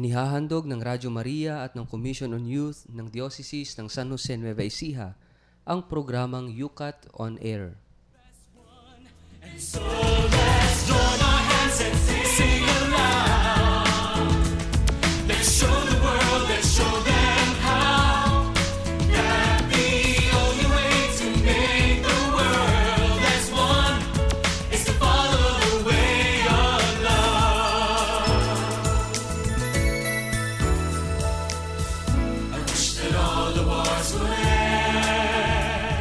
Inihahandog ng Radyo Maria at ng Commission on Youth ng Diocese ng San Jose Nueva Ecija ang programang Yukat on Air. So let's join our hands and sing aloud. Let's show the world, let's show them how that the only way to make the world as one is to follow the way of love. I wish that all the wars would end.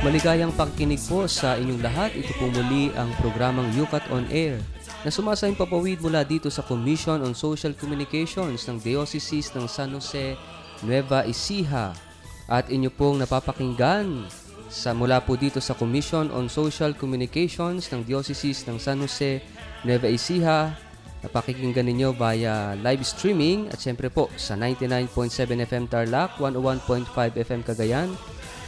Maligayang pagkinig po sa inyong lahat. Ito po muli ang programang Yukat on Air na sumasayang papawid mula dito sa Commission on Social Communications ng Diocese ng San Jose Nueva Ecija. At inyo pong napapakinggan mula po dito sa Commission on Social Communications ng Diocese ng San Jose Nueva Ecija. Napakikinggan ninyo via live streaming at siyempre po sa 99.7 FM Tarlac, 101.5 FM Cagayan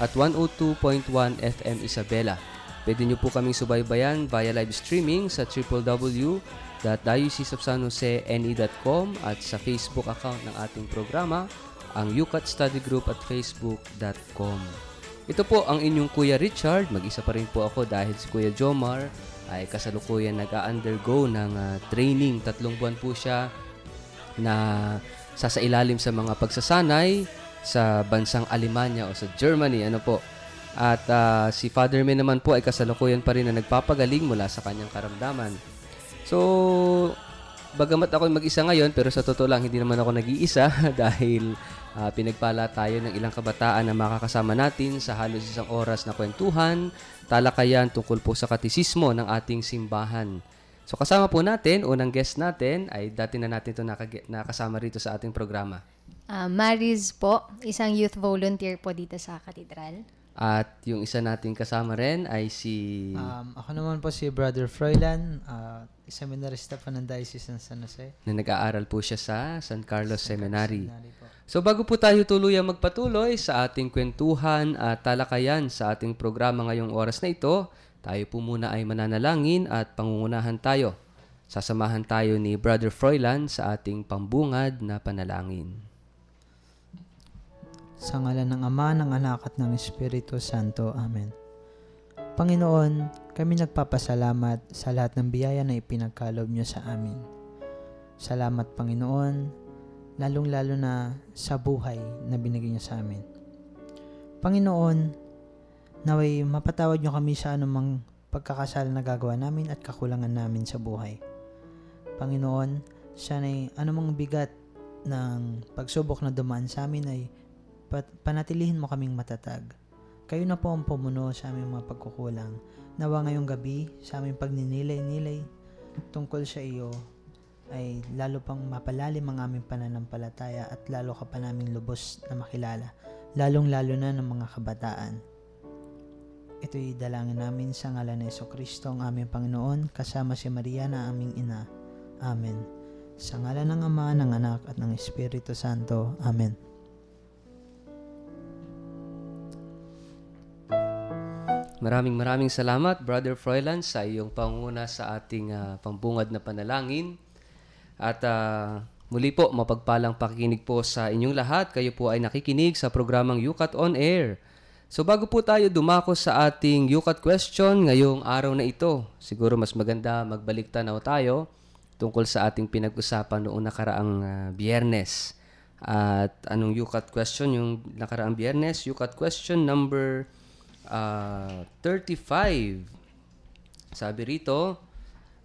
at 102.1 FM Isabela. Pwede nyo po kaming subaybayan via live streaming sa www.dioceseofsanjosene.com at sa Facebook account ng ating programa, ang Yukat Study Group at facebook.com. Ito po ang inyong Kuya Richard. Mag-isa pa rin po ako dahil si Kuya Jomar ay kasalukuyan nag-undergo ng training. 3 buwan po siya na sasailalim sa mga pagsasanay sa bansang Alemanya o sa Germany. At si Father May naman po ay kasalukuyan pa rin na nagpapagaling mula sa kanyang karamdaman. So, bagamat ako mag-isa ngayon, pero sa totoo lang, hindi naman ako nag-iisa dahil pinagpala tayo ng ilang kabataan na makakasama natin sa halos 1 oras na kwentuhan, talakayan tungkol po sa katisismo ng ating simbahan. So, kasama po natin, unang guest natin, ay dati na natin ito nakasama rito sa ating programa. Mariz po, isang youth volunteer po dito sa Katedral. At yung isa nating kasama rin ay si... Ako naman po si Brother Froilan, seminarista po ng Diocese ng San Jose. Na nag-aaral po siya sa San Carlos Seminary. So bago po tayo tuluyang magpatuloy sa ating kwentuhan at talakayan sa ating programa ngayong oras na ito, tayo po muna ay mananalangin at pangungunahan tayo. Sasamahan tayo ni Brother Froilan sa ating pambungad na panalangin. Sa ngalan ng Ama, ng Anak at ng Espiritu Santo. Amen. Panginoon, kami nagpapasalamat sa lahat ng biyaya na ipinagkaloob niyo sa amin. Salamat, Panginoon, lalong-lalo na sa buhay na binigay niyo sa amin. Panginoon, naway mapatawad niyo kami sa anumang pagkakasala na gagawa namin at kakulangan namin sa buhay. Panginoon, sana'y anumang bigat ng pagsubok na dumaan sa amin ay panatilihin mo kaming matatag. Kayo na po ang pumuno sa aming mga pagkukulang. Nawa ngayong gabi sa aming pagninilay-nilay tungkol sa iyo ay lalo pang mapalalim ang aming pananampalataya at lalo ka pa naming lubos na makilala, lalong-lalo na ng mga kabataan. Ito'y dalangin namin sa ngalan ni Jesucristo ang aming Panginoon, kasama si Maria na aming ina. Amen. Sa ngalan ng Ama, ng Anak at ng Espiritu Santo. Amen. Maraming salamat, Brother Froilan, sa iyong pangunguna sa ating pambungad na panalangin. At muli po, mapagpalang pakikinig po sa inyong lahat. Kayo po ay nakikinig sa programang Yukat on Air. So bago po tayo dumako sa ating Yukat question ngayong araw na ito, siguro mas maganda magbalik tanaw tayo tungkol sa ating pinag-usapan noong nakaraang Biyernes. At anong Yukat question yung nakaraang Biyernes? Yukat question number 35. Sabi rito,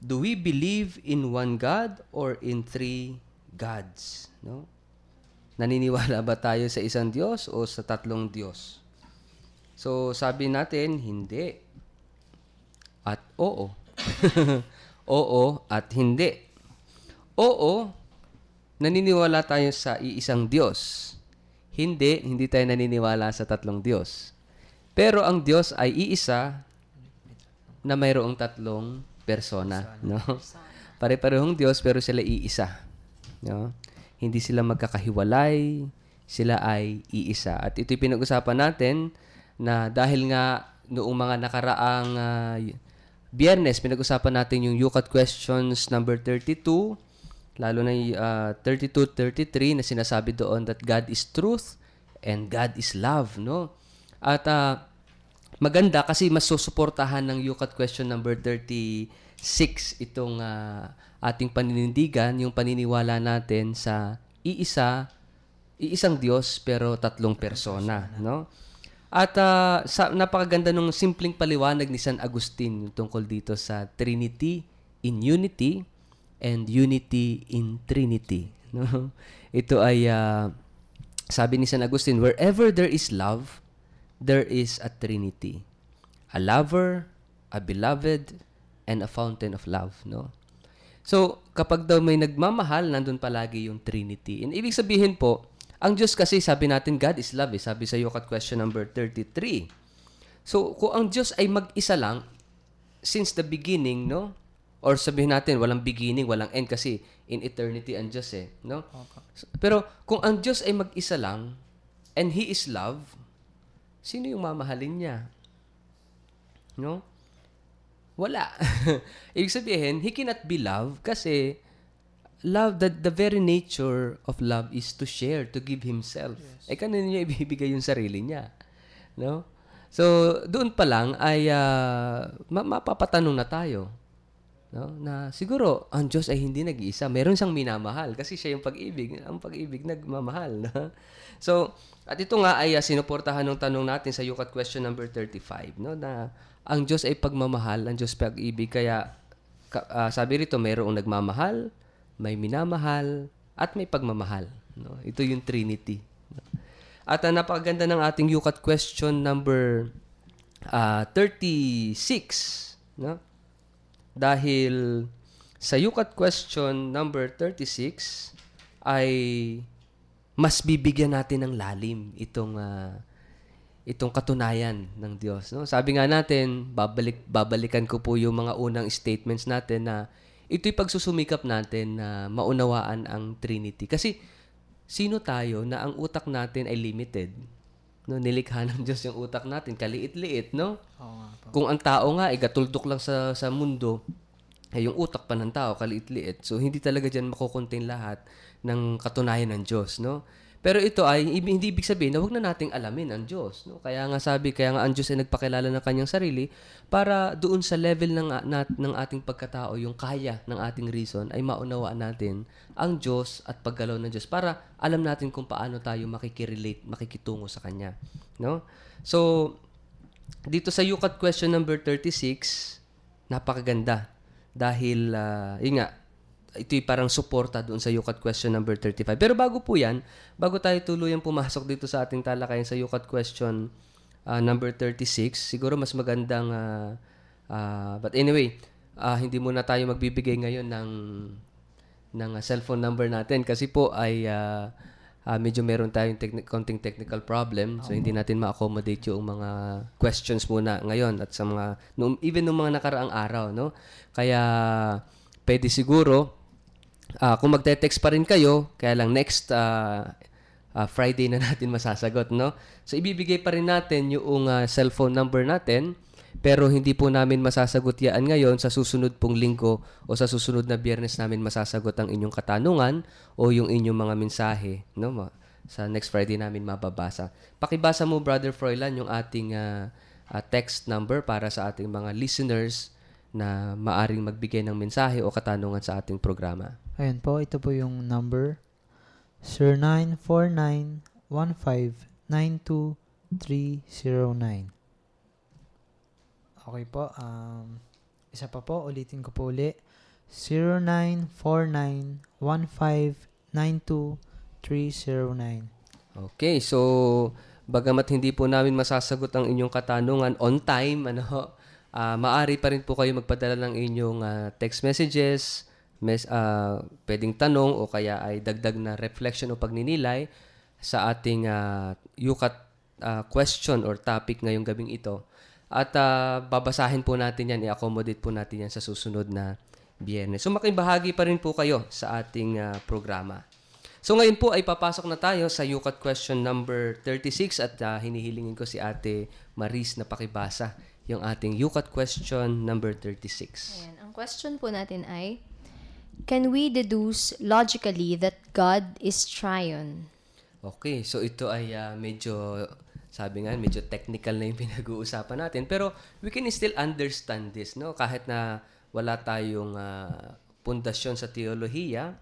do we believe in one God or in 3 gods? No? Naniniwala ba tayo sa isang Diyos o sa 3 Diyos? So, sabi natin, hindi. At oo. Oo at hindi. Oo, naniniwala tayo sa iisang Diyos. Hindi tayo naniniwala sa 3 Diyos. Pero ang Diyos ay iisa na mayroong 3 persona. No? Pare-parehong Diyos pero sila iisa. No? Hindi sila magkakahiwalay, sila ay iisa. At ito'y pinag-usapan natin na dahil nga noong mga nakaraang Biyernes, pinag-usapan natin yung Yukat Questions number 32, Lalo na yung 32-33 na sinasabi doon that God is truth and God is love, no? At maganda kasi mas susuportahan ng UCAT question number 36 itong ating paninindigan, yung paniniwala natin sa iisang Diyos pero tatlong persona, no? At napakaganda nung simpleng paliwanag ni San Agustin tungkol dito sa Trinity in Unity and Unity in Trinity, no? Ito ay sabi ni San Agustin, wherever there is love, there is a Trinity. A lover, a beloved, and a fountain of love, no? So, kapag daw may nagmamahal, nandun palagi yung Trinity. And ibig sabihin po, ang Diyos kasi, sabi natin, God is love, eh. Sabi sa UCAT question number 33. So, kung ang Diyos ay mag-isa lang, since the beginning, no? Or sabihin natin, walang beginning, walang end, kasi in eternity ang Diyos, eh, no? Okay. Pero, kung ang Diyos ay mag-isa lang, and He is love, sino yung mamahalin niya? No? Wala. Ibig sabihin, He cannot be love kasi love, the very nature of love is to share, to give Himself. Yes. Kanino niya ibibigay yung sarili niya? No? So, doon pa lang ay mapapatanong na tayo. No? Na siguro, ang Diyos ay hindi nag-iisa. Meron siyang minamahal kasi siya yung pag-ibig. Ang pag-ibig nagmamahal. No? So, at ito nga ay sinuportahan ng tanong natin sa UCAT question number 35. No? Na ang Diyos ay pagmamahal, ang Diyos pag-ibig. Kaya, sabi rito, mayroong nagmamahal, may minamahal, at may pagmamahal. No? Ito yung Trinity. No? At napakaganda ng ating UCAT question number 36. No? Dahil sa UCAT question number 36 ay mas bibigyan natin ng lalim itong katunayan ng Diyos. No? Sabi nga natin, babalikan ko po yung mga unang statements natin na ito'y pagsusumikap natin na maunawaan ang Trinity. Kasi sino tayo na ang utak natin ay limited? No? Nilikha ng Diyos yung utak natin, kaliit-liit, no? Kung ang tao nga ay gatuldok lang sa mundo, ay yung utak pa ng tao, kaliit-liit. So, hindi talaga dyan makukontain lahat ng katunayan ng Diyos, no? Pero ito ay hindi ibig sabihin na huwag na nating alamin ang Diyos. No? Kaya nga ang Diyos ay nagpakilala ng kanyang sarili para doon sa level ng ating pagkatao, yung kaya ng ating reason, ay maunawaan natin ang Diyos at paggalaw ng Diyos para alam natin kung paano tayo makikitungo sa Kanya. No? So, dito sa UCAT question number 36, napakaganda. Dahil, yun nga, ito'y parang suporta doon sa UCAT question number 35. Pero bago tayo tuluyang pumasok dito sa ating talakayan sa UCAT question number 36, siguro mas magandang, but anyway, hindi muna tayo magbibigay ngayon ng cellphone number natin kasi po ay medyo meron tayong konting technical problem. So, hindi natin ma-accommodate yung mga questions muna ngayon at sa even nung mga nakaraang araw, no? Kaya, pwede siguro, kung magte-text pa rin kayo, kaya lang next Friday na natin masasagot, no? So, ibibigay pa rin natin yung cellphone number natin, pero hindi po namin masasagot yan ngayon. Sa susunod pong linggo o sa susunod na Biyernes namin masasagot ang inyong katanungan o yung inyong mga mensahe, no? Sa next Friday namin mababasa. Pakibasa mo, Brother Froilan, yung ating text number para sa ating mga listeners na maaring magbigay ng mensahe o katanungan sa ating programa. Ayan po, ito po yung number 0949-1592-309. Okay po, isa pa po, ulitin ko po uli. 0949-1592-309. Okay, so bagamat hindi po namin masasagot ang inyong katanungan on time, maaari pa rin po kayo magpadala ng inyong text messages, pwedeng tanong o kaya ay dagdag na reflection o pagninilay sa ating UCAT question or topic ngayong gabing ito. At babasahin po natin yan, i-accommodate po natin yan sa susunod na Biyernes. So makibahagi pa rin po kayo sa ating programa. So ngayon po ay papasok na tayo sa UCAT question number 36 at hinihilingin ko si Ate Maris na pakibasa yung ating UCAT question number 36. Ayan, ang question po natin ay, Can we deduce logically that God is triune? Okay, so ito ay medyo, sabi nga, medyo technical na yung pinag-uusapan natin. Pero we can still understand this, no? Kahit na wala tayong pundasyon sa teolohiya,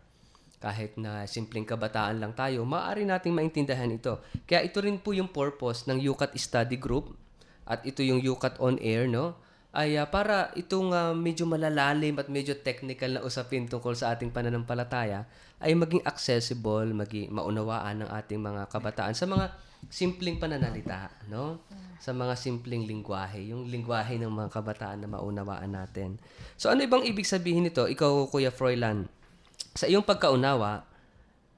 kahit na simpleng kabataan lang tayo, maaari nating maintindihan ito. Kaya ito rin po yung purpose ng UCAT Study Group at ito yung UCAT On Air, no? Ay para itong medyo malalalim at medyo technical na usapin tungkol sa ating pananampalataya ay maging accessible, maging maunawaan ng ating mga kabataan sa mga simpleng pananalita, no? Sa mga simpleng lingwahe, yung lingwahe ng mga kabataan na maunawaan natin. So ano ibang ibig sabihin nito? Ikaw, Kuya Froilan, sa iyong pagkaunawa,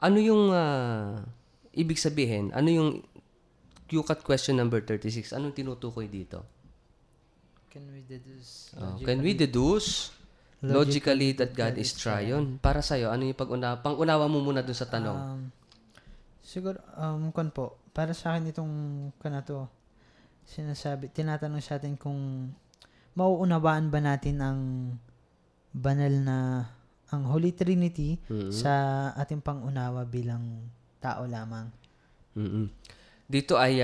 ano yung ibig sabihin? Ano yung UCAT question number 36? Anong tinutukoy dito? Can we deduce Can we deduce logically that God is triune? Para sa'yo, ano yung pang-unawa mo muna dun sa tanong? Siguro, para sa akin itong kanato, tinatanong sa atin kung mauunawaan ba natin ang banal na, ang Holy Trinity sa ating pangunawa bilang tao lamang. Dito ay,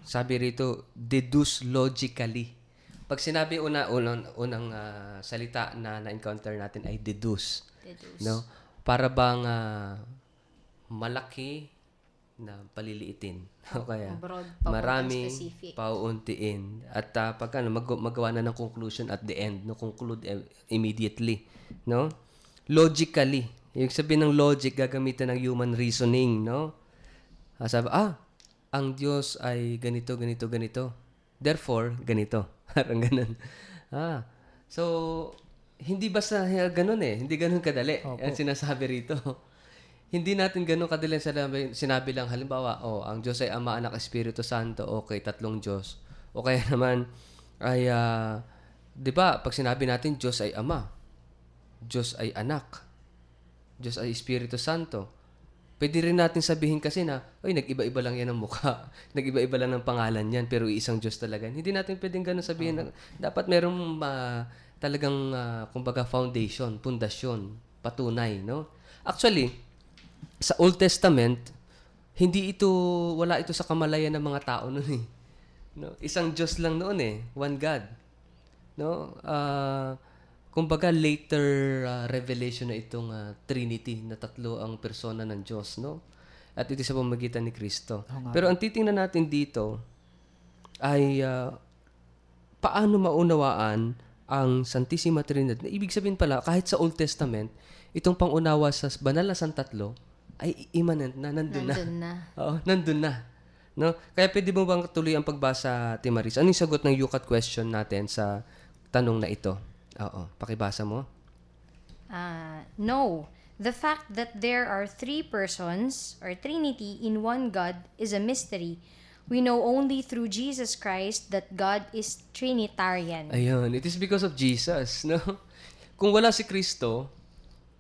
sabi rito, deduce logically. Pag sinabi unang salita na na-encounter natin ay deduce. No? Para bang malaki na paliliitin. O kaya marami pauuntiin. At pag magawa na ng conclusion at the end, no, conclude immediately, no? Logically. Yung sabihin ng logic gagamitan ng human reasoning, no? Sabi, ang Diyos ay ganito, ganito, ganito. Therefore, ganito. Parang ganun. So, hindi basta ganun eh. Hindi ganun kadali. Ang sinasabi rito. Hindi natin ganun kadali sinabi lang, halimbawa, ang Diyos ay Ama, Anak, Espiritu Santo. Okay, tatlong Diyos. O kaya naman, ay, di ba, pag sinabi natin Diyos ay Ama, Diyos ay Anak, Diyos ay Espiritu Santo. Pwede rin natin sabihin kasi na, nag-iba-iba lang yan ang mukha. Nag-iba-iba lang ng pangalan yan, pero isang Diyos talaga. Hindi natin pwedeng gano'n sabihin. Dapat merong talagang, kumbaga, foundation, pundasyon, patunay, no? Actually, sa Old Testament, wala ito sa kamalayan ng mga tao noon eh. No? Isang Diyos lang noon eh. One God. No? Kumbaga, later revelation na itong Trinity, na tatlo ang persona ng Diyos, no? At ito sa pamamagitan ni Kristo. Pero ang titingnan natin dito ay paano maunawaan ang Santissima Trinidad. Ibig sabihin pala, kahit sa Old Testament, itong pangunawa sa banal na santatlo ay immanent na, nandun na. Oo, nandun na. No? Kaya pwede mo bang tuloy ang pagbasa, Timaris? Ano yung sagot ng UCAT question natin sa tanong na ito? Oo, pakibasa mo. No. The fact that there are three persons, or Trinity, in one God is a mystery. We know only through Jesus Christ that God is Trinitarian. Ayun, it is because of Jesus, no? Kung wala si Kristo,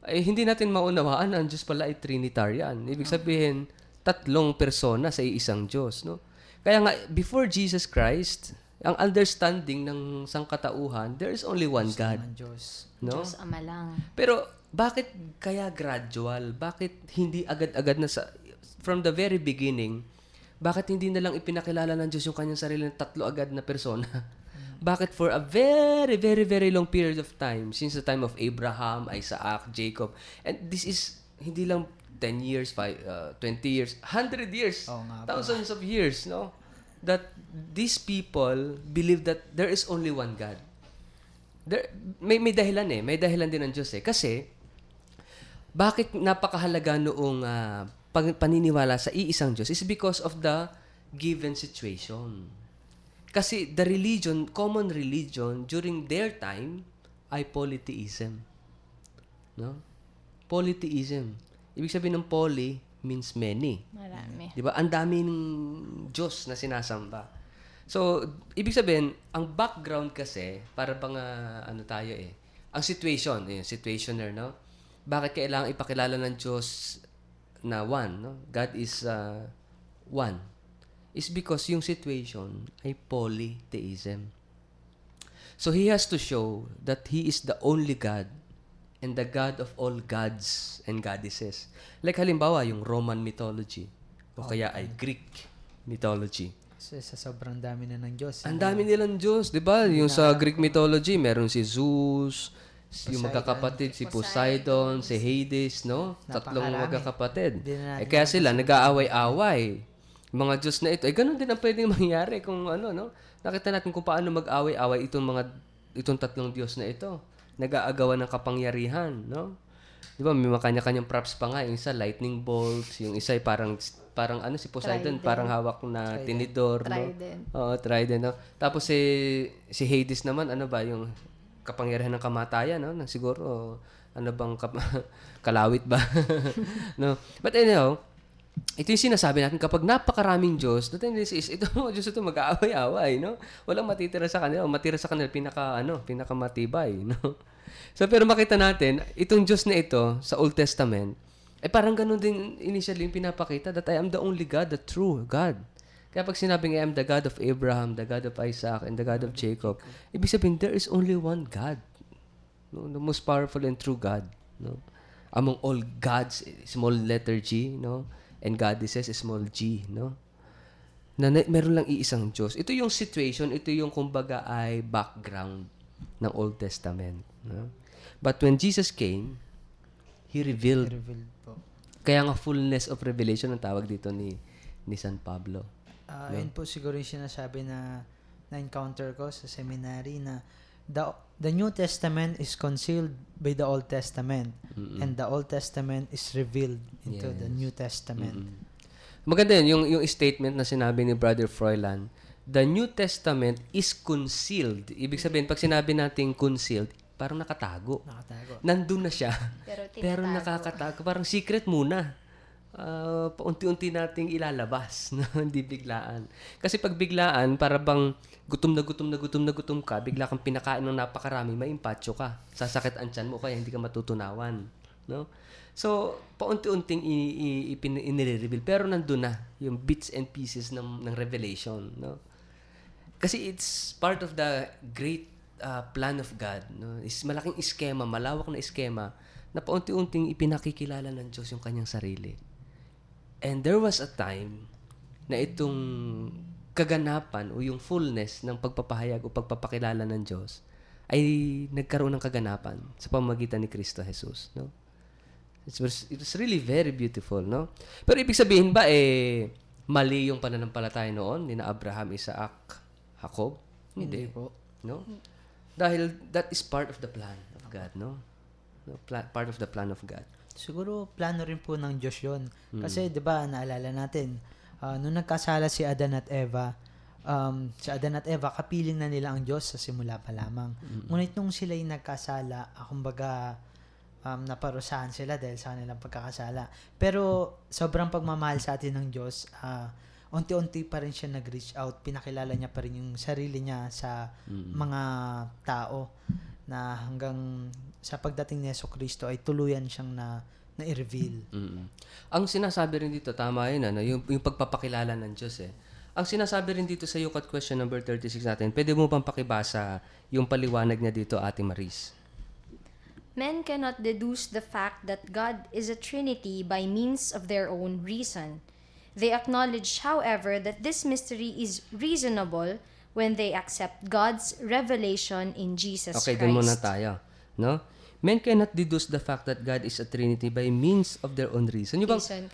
ay hindi natin maunawaan ang Diyos pala ay Trinitarian. Ibig sabihin, tatlong persona sa iisang Diyos, no? Kaya nga, before Jesus Christ, ang understanding ng sangkatauhan, there is only one God. No? Diyos Ama lang. Pero, bakit kaya gradual? Bakit hindi agad-agad na from the very beginning, bakit hindi na lang ipinakilala ng Diyos yung kanyang sarili ng tatlo agad na persona? Bakit for a very, very, very long period of time, since the time of Abraham, Isaac, Jacob, and this is hindi lang 10 years, 20 years, 100 years, thousands of years, no? That these people believe that there is only one God. May dahilan eh. May dahilan din ng Diyos eh. Kasi, bakit napakahalaga noong paniniwala sa iisang Diyos is because of the given situation. Kasi the religion, common religion, during their time, ay polytheism. No? Polytheism. Ibig sabihin ng poly means many. Marami. Di ba? Ang daming Diyos na sinasamba. So, ibig sabihin, ang background kasi, para bang tayo eh, ang situation, situationer, no? Bakit kailangan ipakilala ng Diyos na one, no? God is one. Is because yung situation ay polytheism. So, He has to show that He is the only God and the God of all gods and goddesses. Like halimbawa, yung Roman mythology o kaya ay Greek mythology. Kasi sa sobrang dami na ng Diyos. Ang dami nilang Diyos, di ba? Yung sa Greek mythology, meron si Zeus, yung magkakapatid, si Poseidon, si Hades, no? Tatlong Napakarami. magkakapatid. Hindi na natin Kaya sila nag-aaway-away. Yung mga Diyos na ito, ganun din ang pwedeng mangyari kung ano, no? Nakita natin kung paano mag-away-away itong tatlong Diyos na ito. Nag-aagawan ng kapangyarihan, no? Di ba, may mga kanya-kanyang props pa nga. Yung isa, lightning bolts. Yung isa, parang ano, si Poseidon, Trident. parang hawak na tinidor, Trident. no? Oo, trident, no? Tapos si Hades naman, ano ba, yung kapangyarihan ng kamatayan, no? Siguro, ano bang, kalawit ba? No? But anyhow, ito yung sinasabi natin, kapag napakaraming Diyos, the tendency is, ito mga Diyos ito mag-aaway-away, no? Walang matitira sa kanila. O matira sa kanila, pinakamatibay, no? So, pero makita natin, itong Diyos na ito, sa Old Testament, parang ganun din initially yung pinapakita, that I am the only God, the true God. Kaya pag sinabing I am the God of Abraham, the God of Isaac, and the God of Jacob, ibig sabihin, there is only one God. No? The most powerful and true God. No? Among all gods, small letter G, no? And goddesses, small g, no? Meron lang iisang Diyos. Ito yung situation, ito yung kumbaga ay background ng Old Testament. No? But when Jesus came, He revealed. po. Kaya nga fullness of revelation ang tawag dito ni San Pablo. Yun po siguro yung sinasabi na na-encounter ko sa seminary na the New Testament is concealed by the Old Testament and the Old Testament is revealed into the New Testament. Maganda yun, yung statement na sinabi ni Brother Froilan, the New Testament is concealed. Ibig sabihin, pag sinabi natin concealed, parang nakatago. Nandun na siya. Pero nakakatago. Parang secret muna. Paunti-unti nating ilalabas. Hindi biglaan. Kasi pag biglaan, para bang gutom ka, bigla kang pinakain ng napakarami, maimpatyo ka. Sasakit ang tiyan mo, kaya hindi ka matutunawan. No? So, paunti-unting inire-reveal. Pero nandun na yung bits and pieces ng revelation. No? Kasi it's part of the great plan of God. No? Is malaking iskema, malawak na iskema, na paunti-unting ipinakikilala ng Diyos yung kanyang sarili. And there was a time na itong kaganapan o yung fullness ng pagpapahayag o pagpapakilala ng Diyos ay nagkaroon ng kaganapan sa pamamagitan ni Kristo Jesus, no? It was really very beautiful, no? Pero ibig sabihin ba mali yung pananampalataya noon ni na Abraham, Isaac, Jacob? Hindi po, no? Dahil that is part of the plan of God, no? Part of the plan of God. Siguro plano rin po ng Diyos yun. Kasi 'di ba naalala natin, nung nagkasala si Adan at Eva, kapiling na nila ang Diyos sa simula pa lamang. Ngunit nung sila'y nagkasala, kumbaga naparusahan sila dahil sa kanilang pagkakasala. Pero sobrang pagmamahal sa atin ng Diyos, unti-unti pa rin siya nag-reach out. Pinakilala niya pa rin yung sarili niya sa mga tao na hanggang sa pagdating ni Jesucristo ay tuluyan siyang na-reveal. Ang sinasabi rin dito, tama yun, yung pagpapakilala ng Diyos. Ang sinasabi rin dito sa Yukat question number 36 natin, pwede mo bang pakibasa yung paliwanag niya dito, Ate Maris? Men cannot deduce the fact that God is a Trinity by means of their own reason. They acknowledge, however, that this mystery is reasonable when they accept God's revelation in Jesus Christ. Doon muna tayo. No? Men cannot deduce the fact that God is a Trinity by means of their own reason. Yung bang,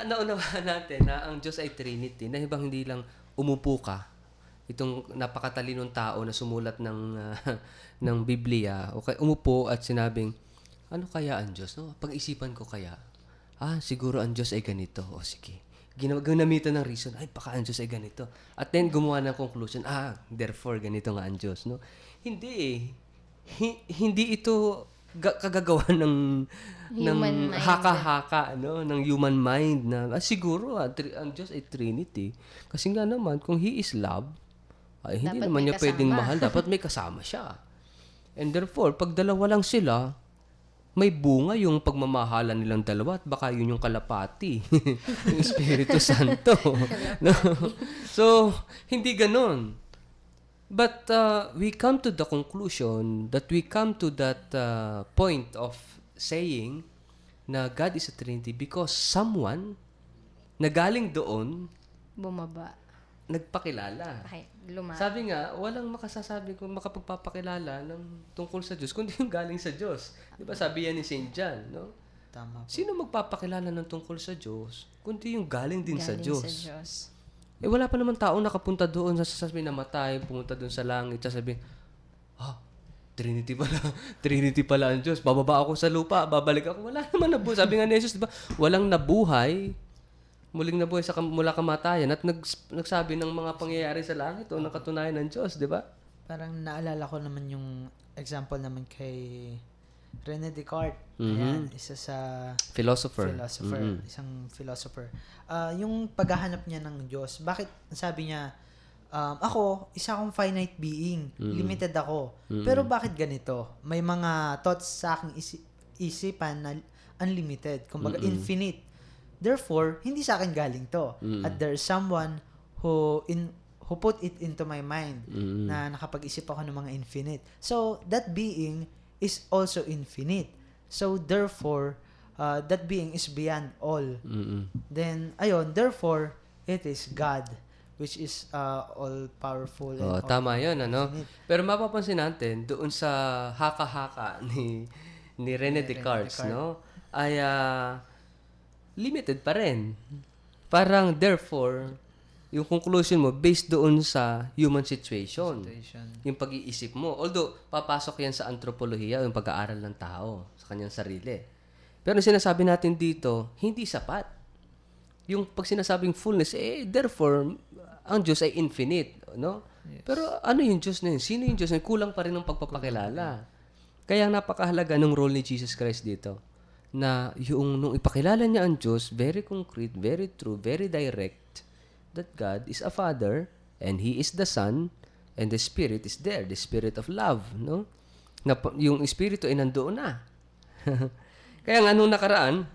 naunawahan natin na ang Diyos ay Trinity, na bang hindi lang umupo ka, itong napakatalinong tao na sumulat ng Biblia, o umupo at sinabing, ano kaya ang Diyos? No? Pag-isipan ko kaya, siguro ang Diyos ay ganito. O sige. Ginamitan ng reason, baka ang Diyos ay ganito. At then, gumawa ng conclusion, therefore, ganito nga ang Diyos. No? Hindi hindi ito kagagawa ng haka-haka, no? Ng human mind na, siguro, ang Diyos ay Trinity. Kasi nga naman, kung He is love, hindi dapat naman niya pwedeng mahal. Dapat may kasama siya. And therefore, pag dalawa lang sila, may bunga yung pagmamahalan nilang dalawa at baka yun yung kalapati. Yung Espiritu Santo. No? So, hindi ganon. But we come to the conclusion that we come to that point of saying na God is a Trinity because someone na galing doon Bumaba. nagpakilala. Okay, luma. Sabi nga, walang makasasabi kung makapagpapakilala ng tungkol sa Diyos kundi yung galing sa Diyos. Di ba sabi yan ni St. John, no? Tama po. Sino magpapakilala ng tungkol sa Diyos kundi yung galing din sa Galing Diyos? sa Diyos. Eh wala pa naman taong nakapunta doon sa sasabihin namatay, pumunta doon sa langit, sasabihin, Trinity pala. Trinity pala ang Diyos. Bababa ako sa lupa, babalik ako. Wala naman nabuhay. Sabi nga ni Jesus, di ba? Walang nabuhay, muling nabuhay mula kamatayan at nagsabi ng mga pangyayari sa langit o ng katunayan ng Diyos, di ba? Parang naalala ko naman yung example naman kay René Descartes. Mhm. Ayan, isa sa Philosopher. Mhm. Isang philosopher. Yung paghahanap niya ng Diyos, bakit sabi niya, ako, isa akong finite being, limited ako. Pero bakit ganito? May mga thoughts sa aking isipan na unlimited, kumbaga infinite. Therefore, hindi sa akin galing to. At there's someone who put it into my mind na nakapag-isip ako ng mga infinite. So, that being is also infinite. So, therefore, that being is beyond all. Then, therefore, it is God, which is all-powerful. Oh, and tama 'yun, ano? infinite. Pero mapapansin natin doon sa haka-haka ni René Descartes, no? Ay limited pa rin. Parang therefore, yung conclusion mo based doon sa human situation. Yung pag-iisip mo. Although papasok 'yan sa anthropolohiya, yung pag-aaral ng tao sa kanyang sarili. Pero sinasabi natin dito, hindi sapat. Yung pag sinasabing fullness, therefore, ang Diyos ay infinite, no? Yes. Pero ano yung Diyos na yun? Sino yung Diyos na yun? Kulang pa rin ng pagpapakilala. Kaya napakahalaga ng role ni Jesus Christ dito. Na yung nung ipakilala niya ang Diyos, very concrete, very true, very direct, that God is a Father, and He is the Son, and the Spirit is there, the Spirit of love, no? Na, yung Espiritu ay nandoon na. Kaya nga nung nakaraan,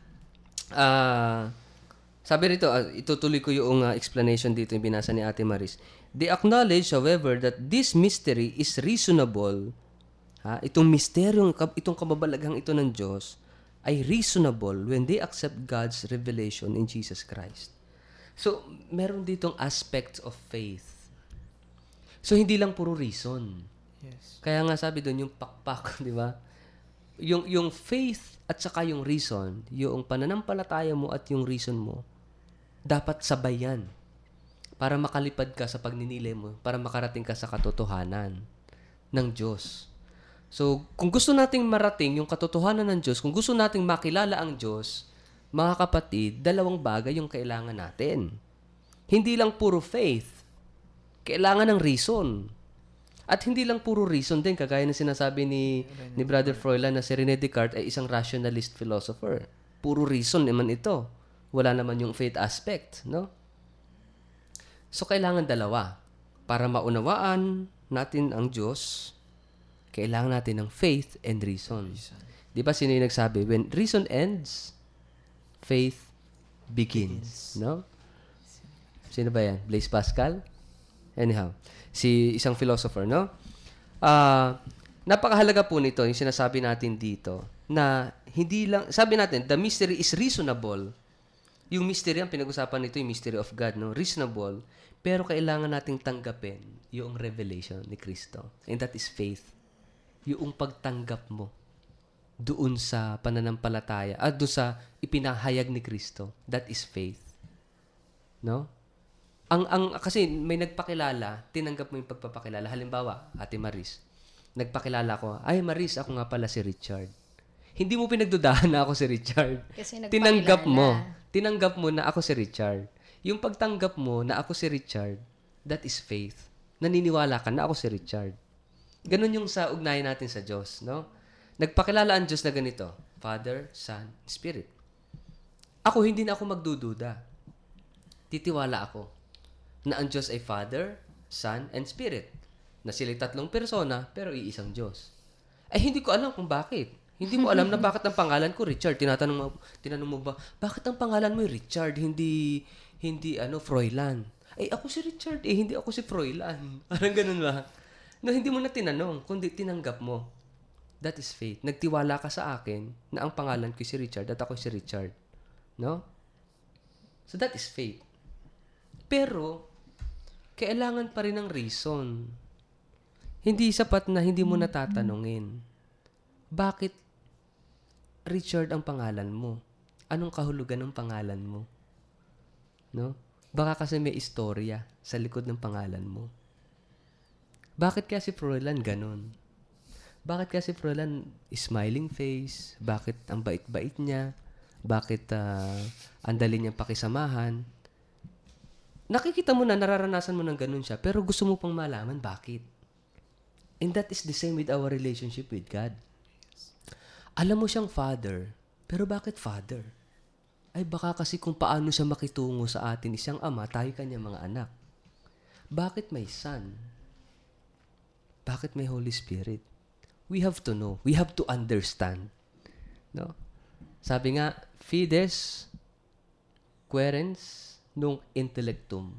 sabi rito, itutuloy ko yung explanation dito yung binasa ni Ate Maris. They acknowledge, however, that this mystery is reasonable. Itong misteryong, itong kababalaghang ito ng Diyos ay reasonable when they accept God's revelation in Jesus Christ. So, meron ditong aspects of faith. So, hindi lang puro reason. Yes. Kaya nga sabi doon, yung pakpak, di ba? Yung faith at saka yung reason, yung pananampalataya mo at yung reason mo, dapat sabayan para makalipad ka sa pagninilay mo, para makarating ka sa katotohanan ng Diyos. So, kung gusto nating marating yung katotohanan ng Diyos, kung gusto nating makilala ang Diyos, mga kapatid, dalawang bagay yung kailangan natin. Hindi lang puro faith. Kailangan ng reason. At hindi lang puro reason din, kagaya ng sinasabi ni Brother Froilan na si René Descartes ay isang rationalist philosopher. Puro reason naman ito. Wala naman yung faith aspect, no? So, kailangan dalawa. Para maunawaan natin ang Diyos, kailangan natin ng faith and reason. Di ba sino yung nagsabi? When reason ends, faith begins. No? Sino ba yan? Blaise Pascal? Anyhow, isang philosopher, no? Napakahalaga po nito, yung sinasabi natin dito, na hindi lang, sabi natin, the mystery is reasonable. Yung mystery, ang pinag-usapan nito, yung mystery of God, no? Reasonable, pero kailangan nating tanggapin yung revelation ni Kristo. And that is faith. Yung pagtanggap mo doon sa pananampalataya, doon sa ipinahayag ni Kristo. That is faith. No? Kasi may nagpakilala, tinanggap mo yung pagpapakilala. Halimbawa, Ate Maris, nagpakilala ko, ay Maris, ako nga pala si Richard. Hindi mo pinagdudahan na ako si Richard. Kasi Tinanggap mo na ako si Richard. Yung pagtanggap mo na ako si Richard, that is faith. Naniniwala ka na ako si Richard. Ganon yung sa ugnayan natin sa Diyos, no? Nagpakilala ang Diyos na ganito, Father, Son, Spirit. Ako, hindi na ako magdududa. Titiwala ako na ang Diyos ay Father, Son, and Spirit. Na sila'y tatlong persona, pero iisang Diyos. Ay, hindi ko alam kung bakit. Hindi mo alam na bakit ang pangalan ko Richard. Tinanong mo ba, bakit ang pangalan mo Richard, hindi Froilan? Ay, ako si Richard, hindi ako si Froilan. Parang ganun ba? No, hindi mo na tinanong, kundi tinanggap mo. That is faith. Nagtiwala ka sa akin na ang pangalan ko si Richard at ako si Richard. No? So that is faith. Pero, kailangan pa rin ng reason. Hindi sapat na hindi mo natatanungin. Bakit Richard ang pangalan mo? Anong kahulugan ng pangalan mo? No? Baka kasi may istorya sa likod ng pangalan mo. Bakit kaya si Froilan ganun? Bakit kaya si Froilan smiling face? Bakit ang bait-bait niya? Bakit ang dali niyang pakisamahan? Nakikita mo na, nararanasan mo ng ganun siya, pero gusto mo pang malaman bakit. And that is the same with our relationship with God. Alam mo siyang Father, pero bakit Father? Ay baka kasi kung paano siya makitungo sa atin, isang ama, tayo kanyang mga anak. Bakit may Son? Bakit may Holy Spirit? We have to know. We have to understand. No? Sabi nga, fides querens nung intellectum.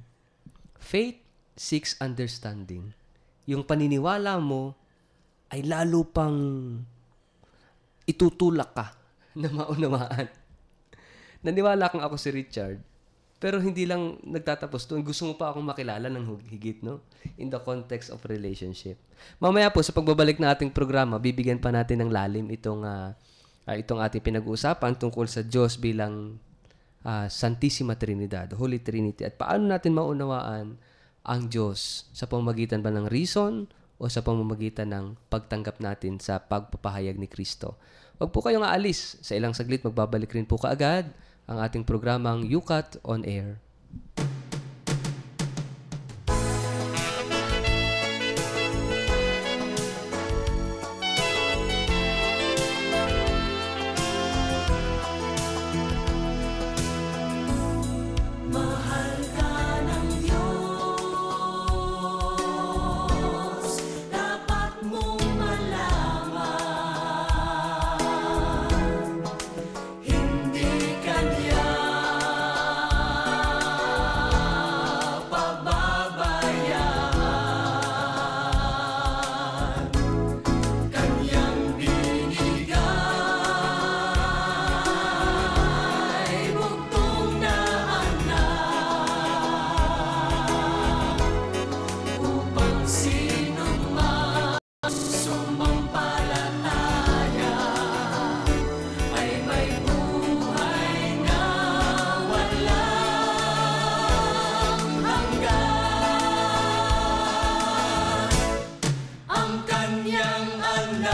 Faith seeks understanding. Yung paniniwala mo ay lalo pang itutulak ka na maunawaan. Naniwala kang ako si Richard, pero hindi lang nagtatapos doon. Gusto mo pa akong makilala ng higit, no? In the context of relationship. Mamaya po, sa pagbabalik na ating programa, bibigyan pa natin ng lalim itong ating pinag-uusapan tungkol sa Diyos bilang Santissima Trinidad, Holy Trinity, at paano natin maunawaan ang Diyos sa pamamagitan ba ng reason o sa pamamagitan ng pagtanggap natin sa pagpapahayag ni Kristo. Huwag po kayong aalis. Sa ilang saglit, magbabalik rin po kaagad ang ating programang UCAT on Air. Mahal ka ng Diyos, dapat mong malaman. Hindi kanya pababayaan. Kanyang binigay bugtong na upang sinumang sumampalataya ay may buhay na walang hanggan. Ang kanyang anak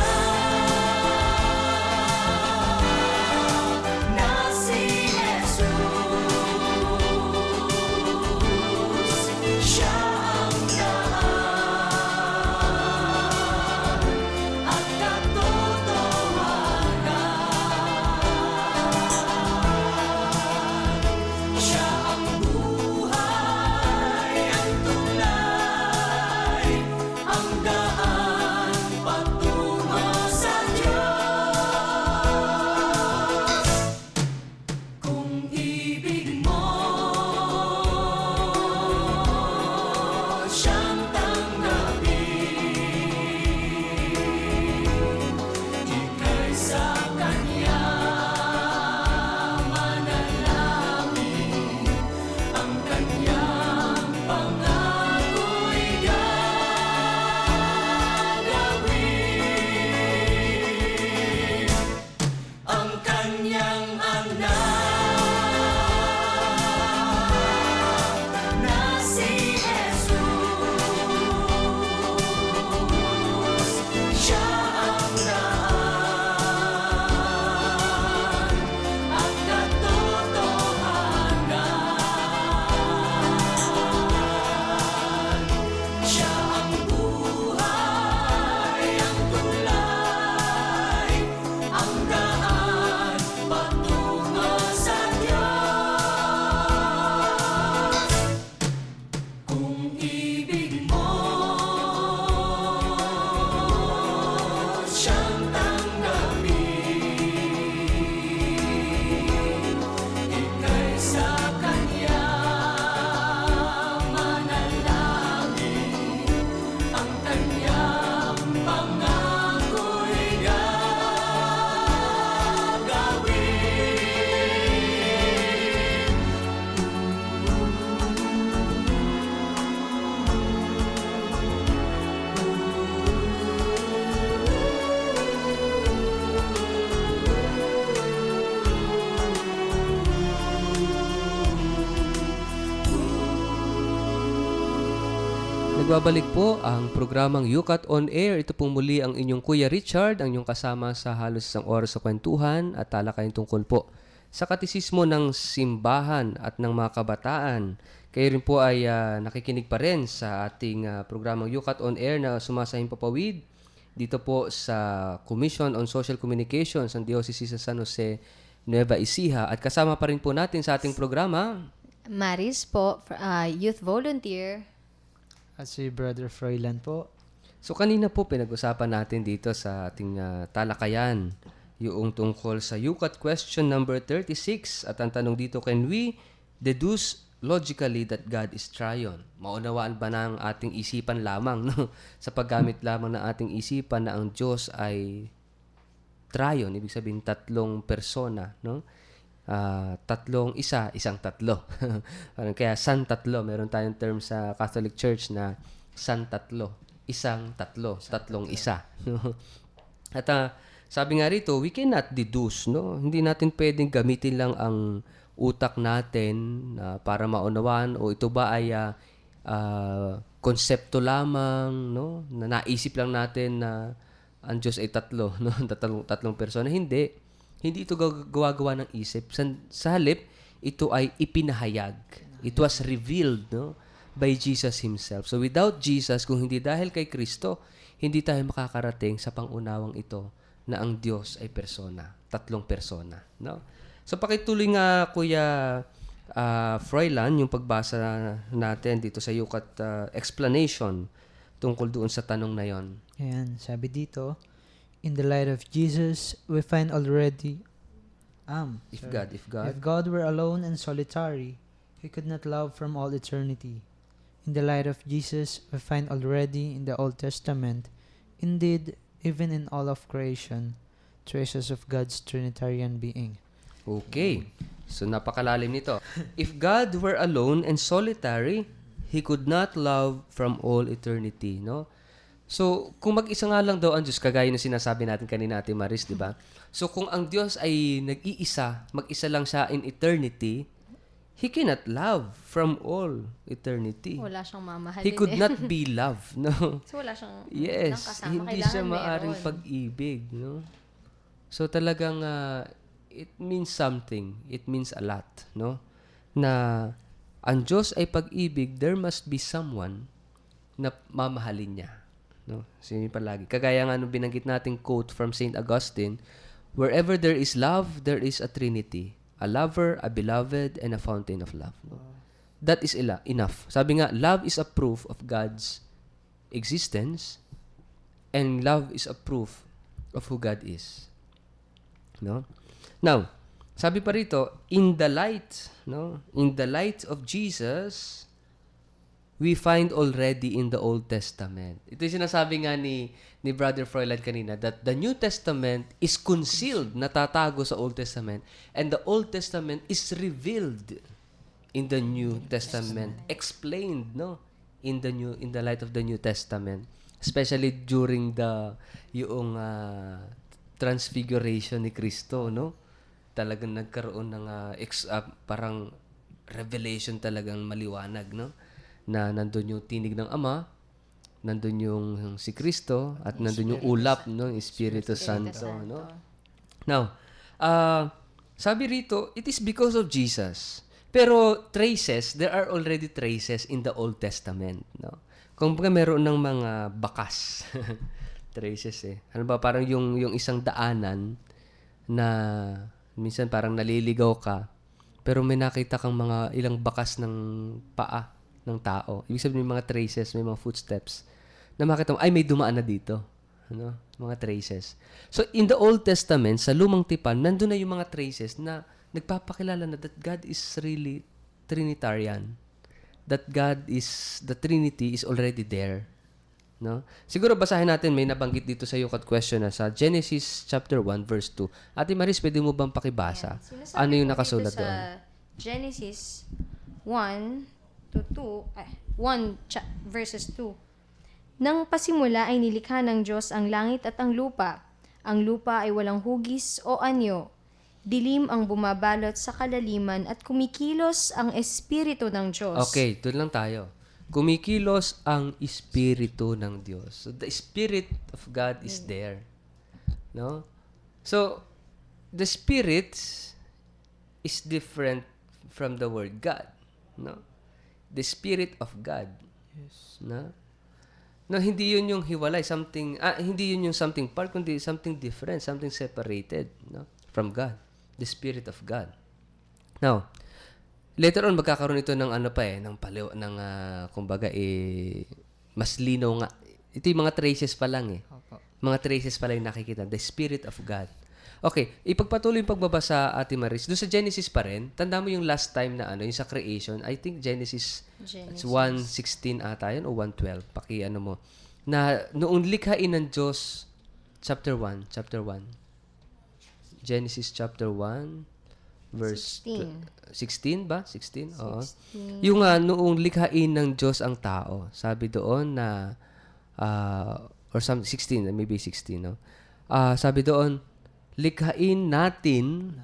na si Jesus, siya ang daan at katotohanan. Siya ang buhay, ang tulay, ang daan patungo sa Diyos. Kung ibig mo siyang tanggapin, ika'y sa Kanya manalangin. Ang Kanyang pangako'y gagawin. Ang Kanyang anak na si Jesus, siya ang daan at katotohanan. Siya ang buhay, ang tulay, ang daan patungo sa Diyos. Kung ibig mo siyang tanggapin, ika'y sa Kanya manalangin. Ang Kanya Nagbabalik po ang programang Yukat on Air. Ito pong muli ang inyong Kuya Richard, ang inyong kasama sa halos isang oras sa kwentuhan at talakayan tungkol po sa katisismo ng simbahan at ng mga kabataan. Kayo rin po ay nakikinig pa rin sa ating programang Yukat on Air na sumasahing papawid dito po sa Commission on Social Communications ng Diocese sa San Jose, Nueva Ecija. At kasama pa rin po natin sa ating programa Maris po, youth volunteer. At si Brother Froilan po. So kanina po pinag-usapan natin dito sa ating talakayan yung tungkol sa Yukat question number 36 at ang tanong dito, can we deduce logically that God is triune? Maunawaan ba ng ating isipan lamang no? Sa paggamit lamang ng ating isipan na ang Diyos ay triune, ibig sabihin tatlong persona, no? Tatlong isa, isang tatlo. Parang kaya san tatlo, meron tayong term sa Catholic Church na san tatlo, isang tatlo, tatlong isa. At sabi nga rito, we cannot deduce, no? Hindi natin pwedeng gamitin lang ang utak natin para maunawaan o ito ba ay konsepto lamang, no? Na naisip lang natin na ang Diyos ay tatlo, no? Tatlong persona. Hindi ito gawa ng isip. Sa halip, ito ay ipinahayag. It was revealed, no, by Jesus Himself. So without Jesus, kung hindi dahil kay Kristo, hindi tayo makakarating sa pangunawang ito na ang Diyos ay persona. Tatlong persona. No? So pakituloy nga, Kuya Froilan, yung pagbasa natin dito sa Yukat explanation tungkol doon sa tanong na yon. Ayan, sabi dito, in the light of Jesus, we find already, If if God were alone and solitary, He could not love from all eternity. In the light of Jesus, we find already in the Old Testament, indeed, even in all of creation, traces of God's Trinitarian being. Okay. So napakalalim nito. If God were alone and solitary, He could not love from all eternity, no? So, kung mag-isa nga lang daw ang Diyos, kagaya ng sinasabi natin kanina, Ate Maris, di ba? So, kung ang Diyos ay nag-iisa, mag-isa lang siya in eternity, He cannot love from all eternity. Wala siyang mamahalin. He could not be loved, no? So, wala siyang Yes, kasama. hindi Kailangan siya maaring meron. pag-ibig, no? So, talagang it means something. It means a lot, no? Na ang Diyos ay pag-ibig, there must be someone na mamahalin niya. No? So, yun palagi. Kagaya nga nung binanggit nating quote from St. Augustine, wherever there is love, there is a trinity. A lover, a beloved, and a fountain of love. No? That is enough. Sabi nga, love is a proof of God's existence, and love is a proof of who God is. No? Now, sabi pa rito, in the light of Jesus, we find already in the Old Testament. Ito yung sinasabi nga ni Brother Froilan kanina, that the New Testament is concealed, natatago sa Old Testament, and the Old Testament is revealed in the New Testament, explained, no, in the light of the New Testament, especially during yung transfiguration ni Kristo, no? Talagang nagkaroon ng parang revelation talagang maliwanag, no? Na nandun yung tinig ng Ama, nandun yung si Kristo, at nandun yung ulap, no, yung Espiritu Santo, no? Now, sabi rito, it is because of Jesus. Pero there are already traces in the Old Testament, no? Kung meron ng mga bakas, traces Ano ba, parang yung isang daanan na minsan parang naliligaw ka, pero may nakita kang mga ilang bakas ng paa ng tao. Ibig sabihin may mga traces, may mga footsteps na makita mo, ay may dumaan na dito. Ano? Mga traces. So, in the Old Testament, sa Lumang Tipan, nandun na yung mga traces na nagpapakilala na that God is really Trinitarian. That the Trinity is already there. No? Siguro basahin natin, may nabanggit dito sa Yukat question na sa Genesis chapter 1 verse 2. Ate Maris, pwede mo bang pakibasa? Sinasabi Ano yung po nakasulat dito doon? sa Genesis 1 verses 2. Nang pasimula ay nilikha ng Diyos ang langit at ang lupa. Ang lupa ay walang hugis o anyo. Dilim ang bumabalot sa kalaliman at kumikilos ang Espiritu ng Diyos. Okay, doon lang tayo. Kumikilos ang Espiritu ng Diyos. So, the Spirit of God is there. No? So, the Spirit is different from the word God. No? The Spirit of God. Yes. No? No, hindi yun yung hiwalay, hindi yun yung something part, kundi something different, something separated, no? From God. The Spirit of God. Now, later on, magkakaroon ito ng kumbaga, mas linaw nga. Ito yung mga traces pa lang Opo. Mga traces pa lang yung nakikita. The Spirit of God. Okay, ipagpatuloy yung pagbabasa, Ate Maris. Doon sa Genesis pa rin, tanda mo yung last time na yung sa creation, I think Genesis. It's 1:16 ata yun o 1:12. Paki-ano mo. Na noong likhain ng Diyos, chapter 1. Genesis chapter 1, verse 16 ba? 16? Oo. Yung noong likhain ng Diyos ang tao, sabi doon na, or some 16, maybe 16, no? Sabi doon, likhain natin,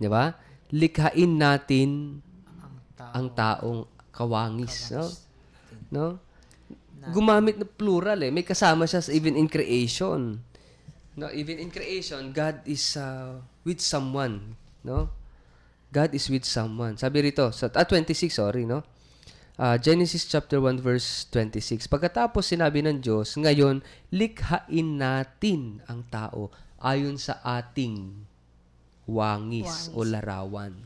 di ba? Likhain natin ang taong kawangis, no? No? Gumamit na plural May kasama siya even in creation. No, even in creation, God is with someone, no? God is with someone. Sabi rito, sa 26, sorry, no? Genesis chapter 1 verse 26. Pagkatapos sinabi ng Diyos, ngayon likhain natin ang tao ayon sa ating wangis. O larawan,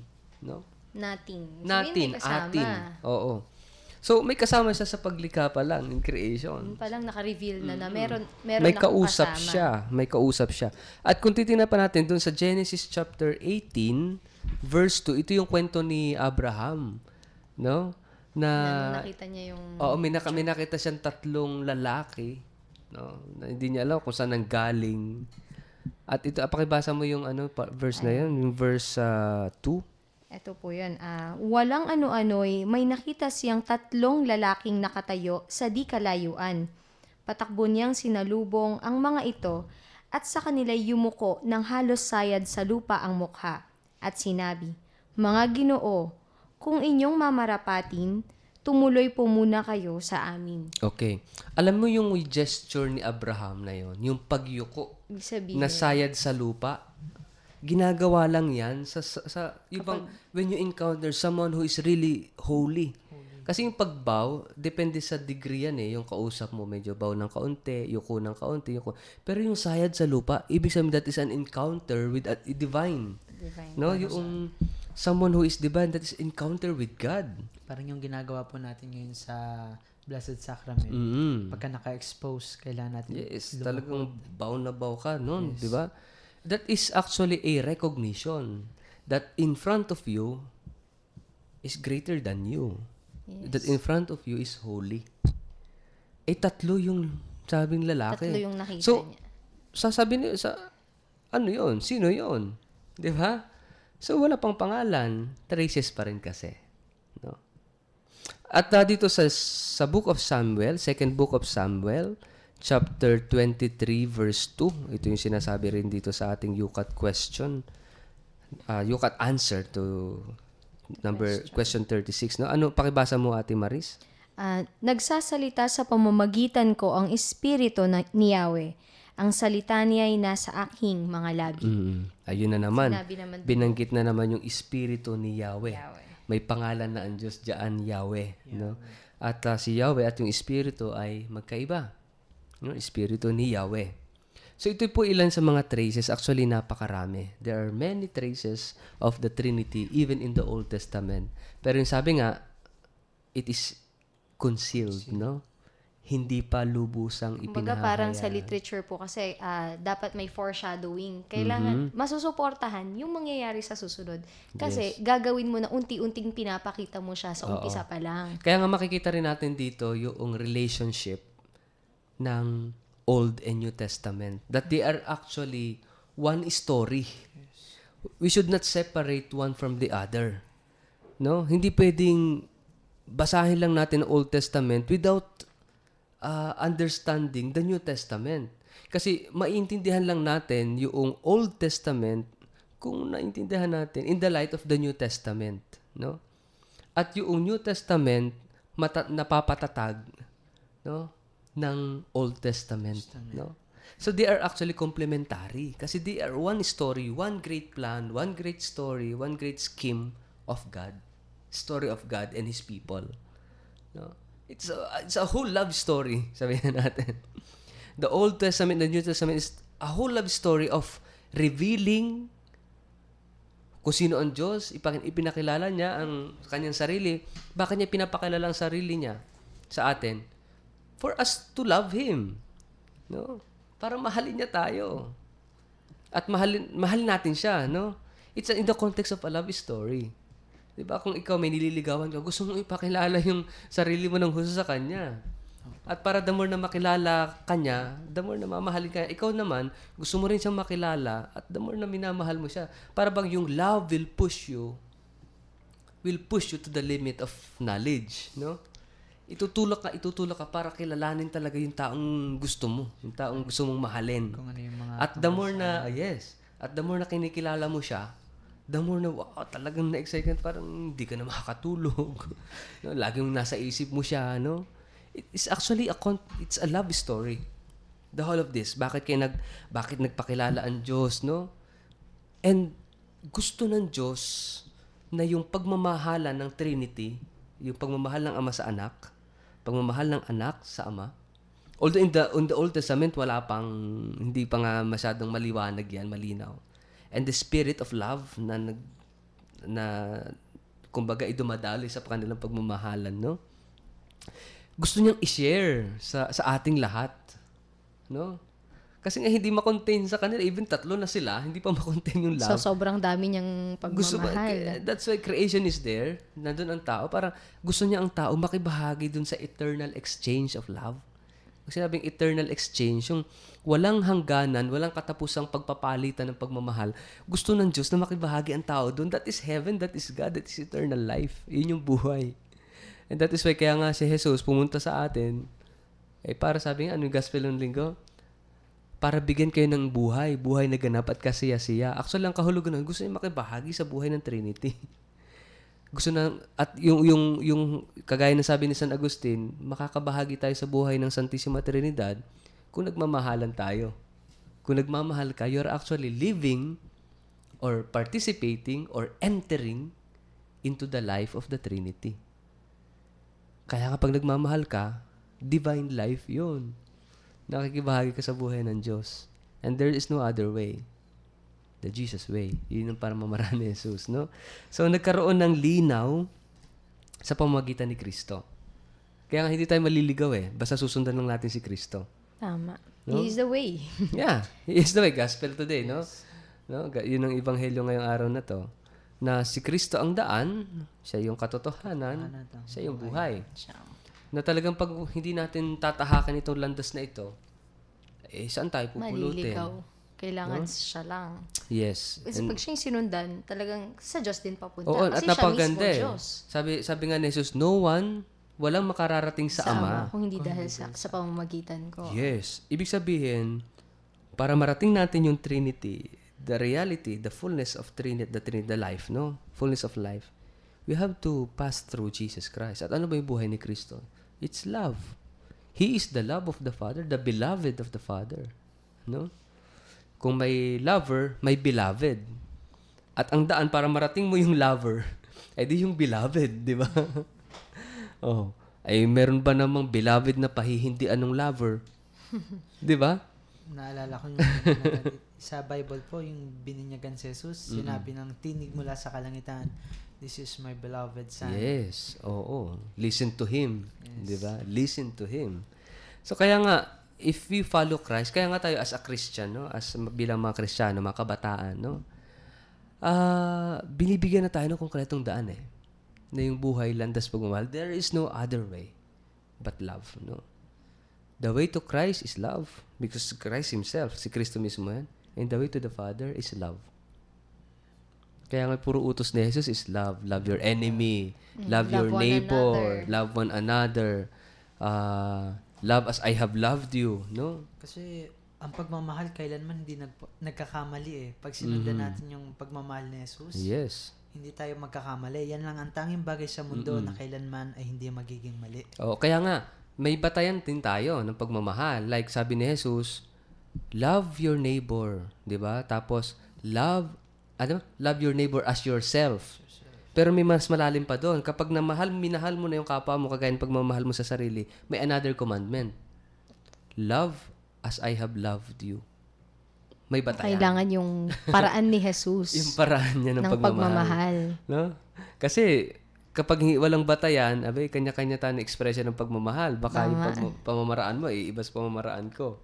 no? Natin, Atin. kasama. Oo. So, may kasama siya sa paglikha pa lang in creation. Palang naka-reveal na meron May akong kausap kasama. siya. May kausap siya. At kung titingnan pa natin dun sa Genesis chapter 18, verse 2, ito yung kwento ni Abraham. No? Na nakita niya yung... Oo, may nakita siyang 3 lalaki. No? Na hindi niya alam kung saan nang galing. At ito, pakibasa mo yung verse na yun, yung verse 2. Ito po yun. Walang ano-ano'y may nakita siyang 3 lalaking nakatayo sa di kalayuan. Patakbo niyang sinalubong ang mga ito at sa kanila yumuko ng halos sayad sa lupa ang mukha. At sinabi, mga Ginoo, kung inyong mamarapatin, tumuloy po muna kayo sa amin. Okay. Alam mo yung gesture ni Abraham na yon, yung pagyuko Ibig sabihin, na sayad sa lupa, ginagawa lang yan sa ibang, when you encounter someone who is really holy. Kasi yung pagbow, depende sa degree yan yung kausap mo, medyo bow ng kaunti, yuko ng kaunti, yuko. Pero yung sayad sa lupa, ibig sabihin that is an encounter with a divine. No? Yung someone who is divine, that is encounter with God. Parang yung ginagawa po natin ngayon sa Blessed Sacrament. Pagka naka-expose, kailangan natin Yes, talagang bow na bow ka noon, di ba? That is actually a recognition that in front of you is greater than you. Yes. That in front of you is holy. 3 yung sabing lalaki. 3 yung nakita So, niya. sasabi niya ano yun? Sino yun? Di ba? So, wala pang pangalan. Traces pa rin kasi. No? At dito sa book of Samuel, second book of Samuel, chapter 23, verse 2. Ito yung sinasabi rin dito sa ating UCAT question. UCAT answer to question 36. No? Ano, pakibasa mo, Ate Maris? Nagsasalita sa pamamagitan ko ang Espiritu ni Yahweh. Ang salita niya ay nasa aking mga labi. Ayun na naman. Sinabi naman Binanggit na naman yung Espiritu ni Yahweh. May pangalan na ang Diyos dyan, Yahweh. No? At si Yahweh at yung Espiritu ay magkaiba. No? Espiritu ni Yahweh. So ito po ilan sa mga traces. Actually, napakarami. There are many traces of the Trinity even in the Old Testament. Pero yung sabi nga, it is concealed, no? Hindi pa lubusang Kumbaga ipinahayag. parang sa literature po kasi dapat may foreshadowing. Kailangan masusuportahan yung mangyayari sa susunod. Kasi gagawin mo na unti-unting pinapakita mo siya sa umpisa pa lang. Kaya nga makikita rin natin dito yung relationship ng Old and New Testament. That they are actually one story. We should not separate one from the other. No? Hindi pwedeng basahin lang natin ang Old Testament without understanding the New Testament. Kasi maintindihan lang natin yung Old Testament kung naintindihan natin in the light of the New Testament. No? At yung New Testament, napapatatag, no, ng Old Testament, no? So they are actually complementary kasi they are one story, one great plan, one great story, one great scheme of God. Story of God and His people. No? It's a whole love story, sabihin natin. The Old Testament, the New Testament is a whole love story of revealing kung sino ang Diyos, ipinakilala niya ang kanyang sarili. Bakit niya pinapakilala ang sarili niya sa atin? For us to love Him. No? Para mahalin niya tayo. At mahalin natin siya, no? It's in the context of a love story. 'Di ba? Kung ikaw may nililigawan ka, gusto mong ipakilala yung sarili mo ng husto sa kanya. At para the more na makilala kanya, the more na mamahalin ka. Ikaw naman, gusto mo rin siyang makilala at the more na minamahal mo siya. Para bang yung love will push you to the limit of knowledge, no? Itutulak ka para kilalanin talaga yung taong gusto mo, yung taong gusto mong mahalin. Kung ano yung mga At the more na, at the more na kinikilala mo siya, the more na, wow, talagang na-excite ka, parang hindi ka na makakatulog. No? Laging nasa isip mo siya, no? It's actually it's a love story. The whole of this. Bakit nagpakilala ang Diyos, no? And gusto ng Diyos na yung pagmamahalan ng Trinity, yung pagmamahal ng Ama sa Anak, pagmamahal ng Anak sa Ama. Although in the Old Testament, hindi pa nga masyadong maliwanag yan, malinaw. And the spirit of love na kumbaga idumadali sa kanilang pagmamahalan, no? Gusto niyang i-share sa ating lahat, no? Kasi nga hindi ma-contain sa kanila, even 3 na sila, hindi pa ma-contain yung love. So, sobrang dami niyang pagmamahal. That's why creation is there. Nandun ang tao. Parang gusto niya ang tao makibahagi dun sa eternal exchange of love. Kasi sinabing eternal exchange, yung walang hangganan, walang katapusang pagpapalitan ng pagmamahal. Gusto ng Diyos na makibahagi ang tao dun. That is heaven, that is God, that is eternal life. Yun yung buhay. And that is why kaya nga si Jesus pumunta sa atin, para sabi nga, yung gospel ng linggo? Para bigyan kayo ng buhay na ganap at kasiya-siya. Actually, ang kahulugan nun, gusto niya makibahagi sa buhay ng Trinity. Gusto na, at yung kagaya na sabi ni San Agustin, makakabahagi tayo sa buhay ng Santissima Trinidad kung nagmamahalan tayo. Kung nagmamahal ka, you're actually living or participating or entering into the life of the Trinity. Kaya kapag nagmamahal ka, divine life yun. Nakikibahagi ka sa buhay ng Diyos. And there is no other way. The Jesus way. Yun yung para mamaraan ni Jesus, no? So, nagkaroon ng linaw sa pamamagitan ni Kristo. Kaya nga hindi tayo maliligaw basta susundan lang natin si Kristo. Tama. No? He is the way. Yeah. He is the way. Gospel today, no? No? Yun ang ebanghelyo ngayong araw na to. Na si Kristo ang daan, siya yung katotohanan, siya yung buhay. Na talagang pag hindi natin tatahakan itong landas na ito, saan tayo pupulutin? Maliligaw. Kailangan siya lang. Yes. Kasi pag siya yung sinundan, talagang sa Diyos din papunta. Oo, kasi at napaganda siya mismo Diyos. Sabi nga ni Jesus, walang makararating sa Ama. Kung hindi dahil sa pamamagitan ko. Yes. Ibig sabihin, para marating natin yung Trinity, the reality, the fullness of Trinity, the life, no? Fullness of life. We have to pass through Jesus Christ. At ano ba yung buhay ni Kristo? It's love. He is the love of the Father, the beloved of the Father. No? Kung may lover, may beloved. At ang daan para marating mo yung lover, di yung beloved, di ba? Meron ba namang beloved na pahihindian ng lover? Di ba? Naalala ko yung sa Bible po, yung bininyagan si Jesus, sinabi ng tinig mula sa kalangitan, "This is my beloved son." Yes, oo. Listen to Him. Yes. Di ba? Listen to Him. So kaya nga, if we follow Christ, kaya nga tayo as a Christian, no? Bilang mga Kristiyano, mga kabataan, no? Binibigyan na tayo ng konkretong daan na yung buhay, landas, pagmamahal. There is no other way but love, no? The way to Christ is love because Christ Himself, si Kristo mismo yan. And the way to the Father is love. Kaya nga puro utos ni Jesus is love. Love your enemy. Love your neighbor. Love one another. Love as I have loved you. No? Kasi ang pagmamahal kailanman hindi nagkakamali Pag sinundan natin yung pagmamahal ni Jesus, yes, Hindi tayo magkakamali. Yan lang ang tanging bagay sa mundo na kailanman ay hindi magiging mali. Oh, kaya nga, may batayan din tayo ng pagmamahal. Like sabi ni Jesus, love your neighbor, 'di ba? Tapos love your neighbor as yourself. Pero may mas malalim pa doon. Kapag minahal mo na yung kapwa mo kagaya ng pagmamahal mo sa sarili, may another commandment. Love as I have loved you. May batayan. Kailangan yung paraan ni Jesus Yung paraan niya ng ng pagmamahal. No? Kasi kapag walang batayan, kanya-kanya tayong expression ng pagmamahal. Baka yung pamamaraan mo, iba sa pamamaraan ko.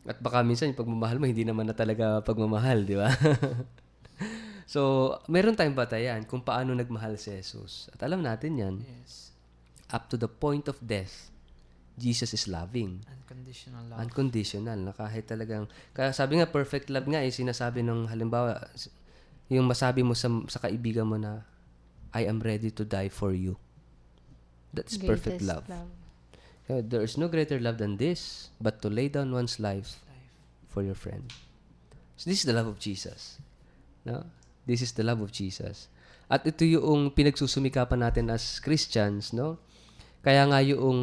At baka minsan yung pagmamahal mo, hindi naman na talaga pagmamahal, di ba? So, meron tayong batayan kung paano nagmahal si Jesus. At alam natin yan. Yes. Up to the point of death, Jesus is loving. Unconditional love. Unconditional. Na kahit talagang, kaya sabi nga, perfect love nga, sinasabi ng halimbawa, yung masabi mo sa kaibigan mo na, I am ready to die for you. That's perfect love. There is no greater love than this, but to lay down one's life for your friend. So this is the love of Jesus. No? This is the love of Jesus. At ito yung pinagsusumikapan natin as Christians, no? Kaya nga yung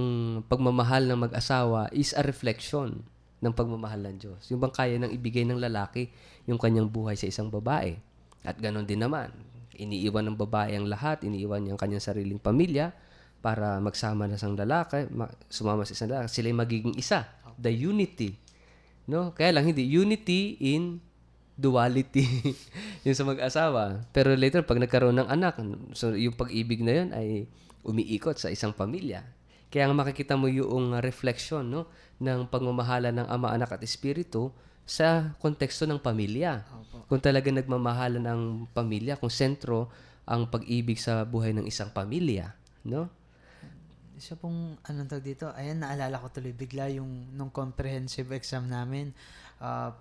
pagmamahal ng mag-asawa is a reflection ng pagmamahal ng Diyos. Yung bang kaya nang ibigay ng lalaki yung kanyang buhay sa isang babae. At ganon din naman. Iniiwan ng babae ang lahat, iniiwan niya ang kanyang sariling pamilya para magsama na sa lalaki, sumama sa isang lalaki. Sila'y magiging isa. The unity. No? Kaya lang hindi. Unity in duality. Yung sa mag-asawa. Pero later, pag nagkaroon ng anak, so yung pag-ibig na yun ay umiikot sa isang pamilya. Kaya nga makikita mo yung reflection, no, ng pagmamahala ng Ama, Anak at Espiritu sa konteksto ng pamilya. Kung talaga nagmamahala ng pamilya, kung sentro ang pag-ibig sa buhay ng isang pamilya, no? Isa pong, anong tawag dito, ayan, naalala ko tuloy bigla yung nung comprehensive exam namin,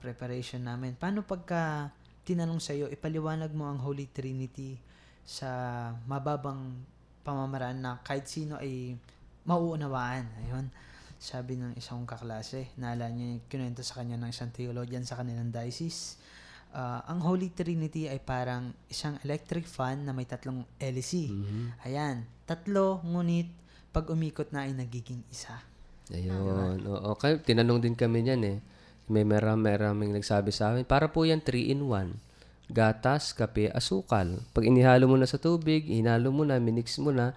preparation namin. Paano pagka tinanong sa'yo, ipaliwanag mo ang Holy Trinity sa mababang pamamaraan na kahit sino ay mauunawaan. Ayun. Sabi ng isang kaklase, naalala niya, kinuwento sa kanya ng isang theologian sa kanilang diocese. Ang Holy Trinity ay parang isang electric fan na may 3 hélice. Ayan. 3, ngunit pag umikot na ay nagiging isa. Ayun. Oo. Kaya tinanong din kami niyan eh. May maraming nagsabi sa amin, para po yan 3-in-1. Gatas, kape, asukal. Pag inihalo mo na sa tubig, inihalo mo na, minix mo na,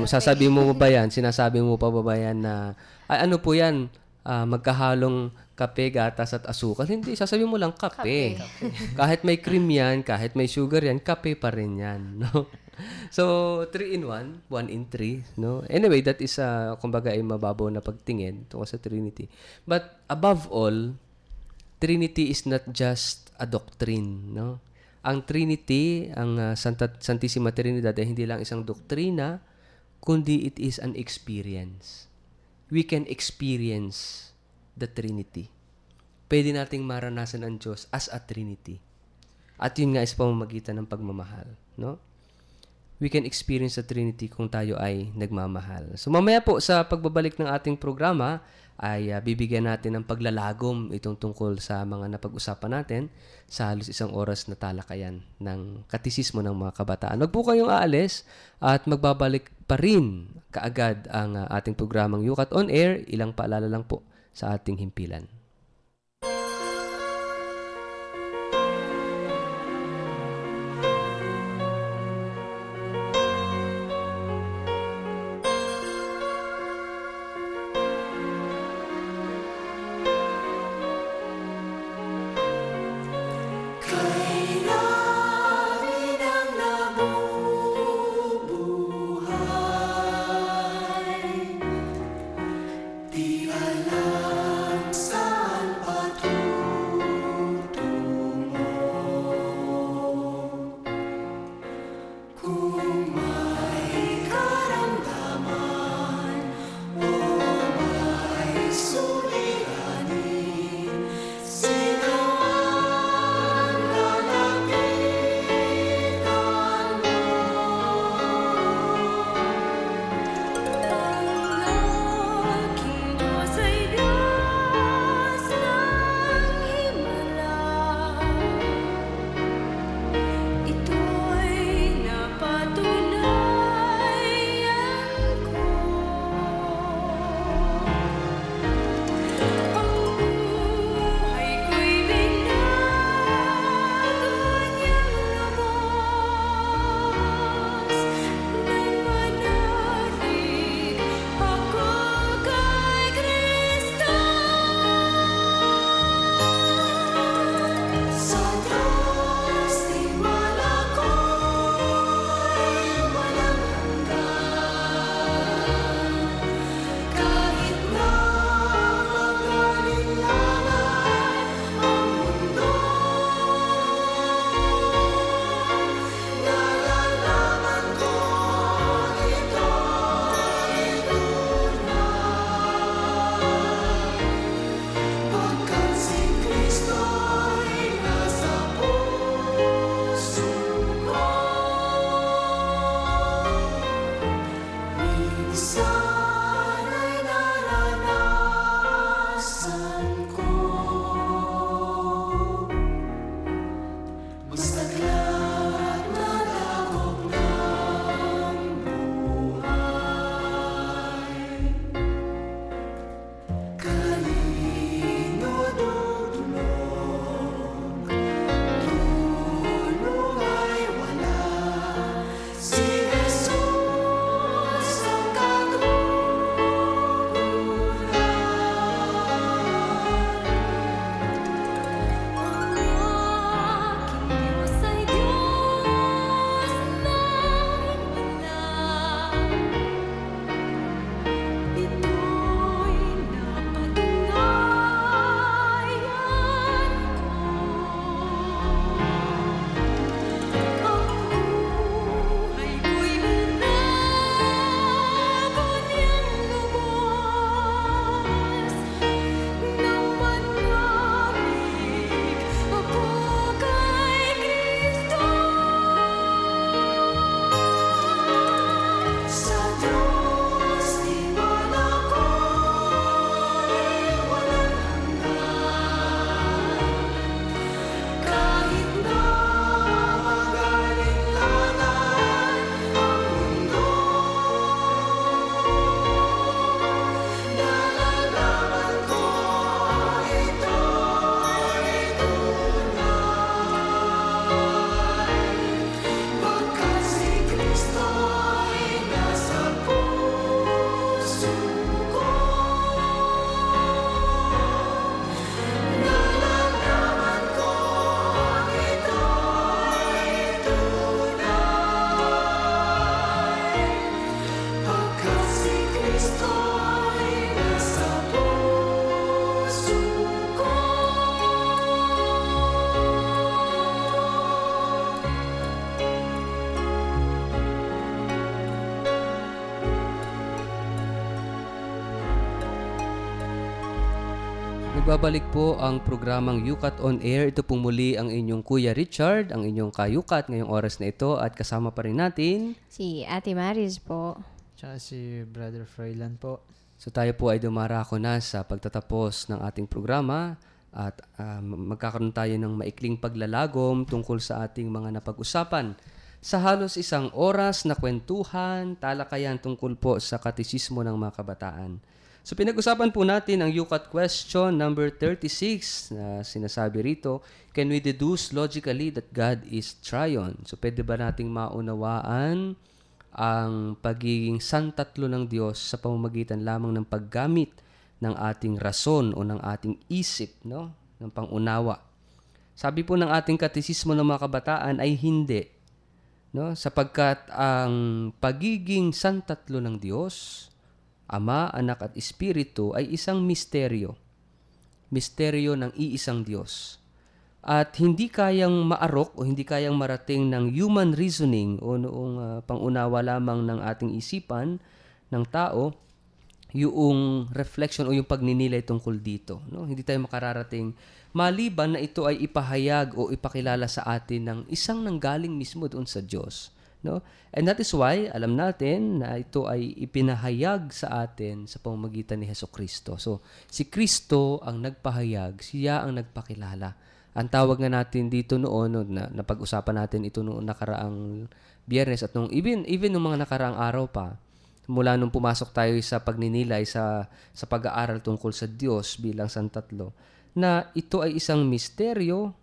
sasabi mo ba yan? Sinasabi mo pa ba yan na, ay ano po yan, magkahalong kape, gatas at asukal? Hindi, sasabi mo lang kape. Kahit may cream yan, kahit may sugar yan, kape pa rin yan. No? So, 3-in-1, 1-in-3. No? Anyway, that is, kumbaga, ay mababaw na pagtingin tungkol sa Trinity. But above all, Trinity is not just a doctrine, no? Ang Trinity, ang Santissima Trinidad ay hindi lang isang doktrina, kundi it is an experience. We can experience the Trinity. Pwede nating maranasan ang Diyos as a Trinity. At yun nga is pamamagitan ng pagmamahal, no? We can experience the Trinity kung tayo ay nagmamahal. So mamaya po sa pagbabalik ng ating programa, ay bibigyan natin ng paglalagom itong tungkol sa mga napag-usapan natin sa halos 1 oras na talakayan ng katisismo ng mga kabataan. Wag po kayong aalis at magbabalik pa rin kaagad ang ating programang Yukat on Air. Ilang paalala lang po sa ating himpilan. Di alam sa Nagbabalik po ang programang Yukat on Air. Ito pong muli ang inyong Kuya Richard, ang inyong kayukat ngayong oras na ito. At kasama pa rin natin. Si Ate Maris po. Tsaka si Brother Froilan po. So tayo po ay dumarako na sa pagtatapos ng ating programa. At magkakaroon tayo ng maikling paglalagom tungkol sa ating mga napag-usapan. Sa halos 1 oras na kwentuhan, talakayan tungkol po sa katisismo ng mga kabataan. So pinag-usapan po natin ang Yukat question number 36 na sinasabi rito, can we deduce logically that God is triune? So pwede ba nating maunawaan ang pagiging santatlo ng Diyos sa pamamagitan lamang ng paggamit ng ating rason o ng ating isip, no? Ng pangunawa. Sabi po ng ating katisismo ng mga kabataan ay hindi, no? Sapagkat ang pagiging santatlo ng Diyos, Ama, Anak at Espiritu ay isang misteryo. Misteryo ng iisang Diyos. At hindi kayang maarok o hindi kayang marating ng human reasoning o noong pangunawa lamang ng ating isipan ng tao, yung reflection o yung pagninilay tungkol dito. No? Hindi tayo makararating maliban na ito ay ipahayag o ipakilala sa atin ng isang nanggaling mismo doon sa Diyos. No? And that is why alam natin na ito ay ipinahayag sa atin sa pamamagitan ni Hesukristo. So, si Kristo ang nagpahayag, siya ang nagpakilala. Ang tawag nga natin dito noon, na napag-usapan natin ito noong nakaraang Biyernes at even noong mga nakaraang araw pa, mula nung pumasok tayo sa pagninilay sa pag-aaral tungkol sa Diyos bilang santatlo, na ito ay isang misteryo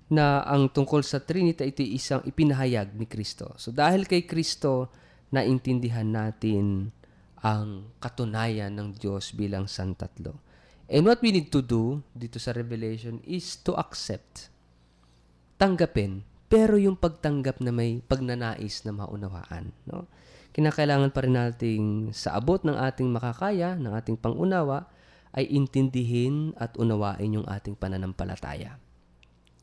na ang tungkol sa Trinity ito ay isang ipinahayag ni Kristo. So dahil kay Kristo, naintindihan natin ang katunayan ng Diyos bilang santatlo. And what we need to do dito sa Revelation is to accept, tanggapin, pero yung pagtanggap na may pagnanais na maunawaan. No? Kinakailangan pa rin nating sa abot ng ating makakaya, ng ating pangunawa, ay intindihin at unawain yung ating pananampalataya.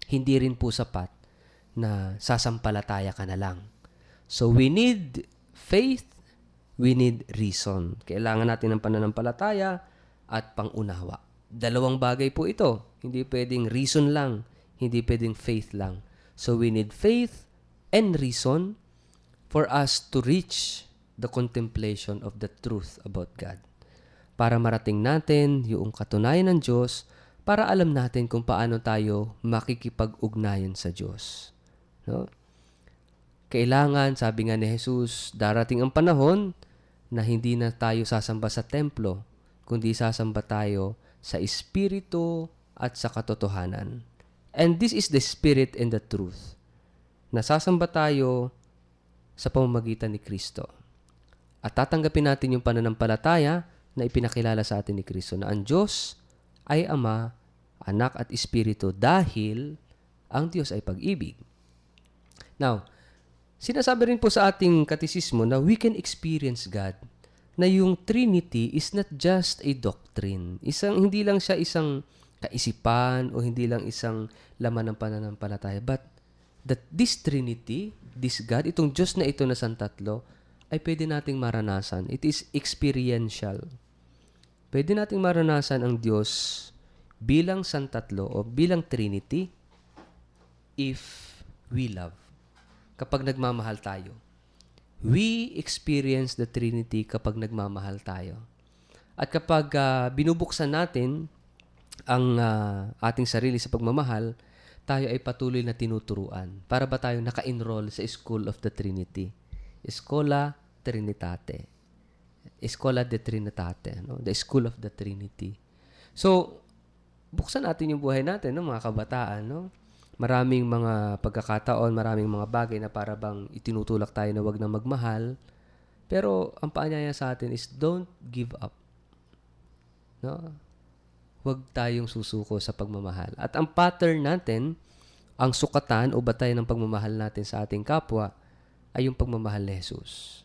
Hindi rin po sapat na sasampalataya ka na lang. So we need faith, we need reason. Kailangan natin ng pananampalataya at pangunawa. Dalawang bagay po ito. Hindi pwedeng reason lang, hindi pwedeng faith lang. So we need faith and reason for us to reach the contemplation of the truth about God. Para marating natin yung katunayan ng Diyos, para alam natin kung paano tayo makikipag-ugnayan sa Diyos. No? Kailangan, sabi nga ni Jesus, darating ang panahon na hindi na tayo sasamba sa templo, kundi sasamba tayo sa Espiritu at sa katotohanan. And this is the Spirit and the truth. Nasasamba tayo sa pamamagitan ni Kristo. At tatanggapin natin yung pananampalataya na ipinakilala sa atin ni Kristo na ang Diyos ay Ama, Anak at Espiritu dahil ang Diyos ay pag-ibig. Now, sinasabi rin po sa ating katisismo na we can experience God, na yung Trinity is not just a doctrine. Hindi lang siya isang kaisipan o hindi lang isang laman ng pananampalataya, but that this Trinity, this God, itong Diyos na ito na santatlo, ay pwede nating maranasan. It is experiential. Pwede nating maranasan ang Diyos bilang santatlo o bilang Trinity if we love. Kapag nagmamahal tayo. We experience the Trinity kapag nagmamahal tayo. At kapag binubuksan natin ang ating sarili sa pagmamahal, tayo ay patuloy na tinuturuan. Para ba tayo naka-enroll sa School of the Trinity? Escola Trinitate. Escola de Trinitate, no? The School of the Trinity. So, buksan natin yung buhay natin, no, mga kabataan, no? Maraming mga pagkakataon, maraming mga bagay na para bang itinutulak tayo na wag na magmahal. Pero ang paanyaya sa atin is don't give up. No? Wag tayong susuko sa pagmamahal. At ang pattern natin, ang sukatan o batayan ng pagmamahal natin sa ating kapwa ay yung pagmamahal ni Jesus.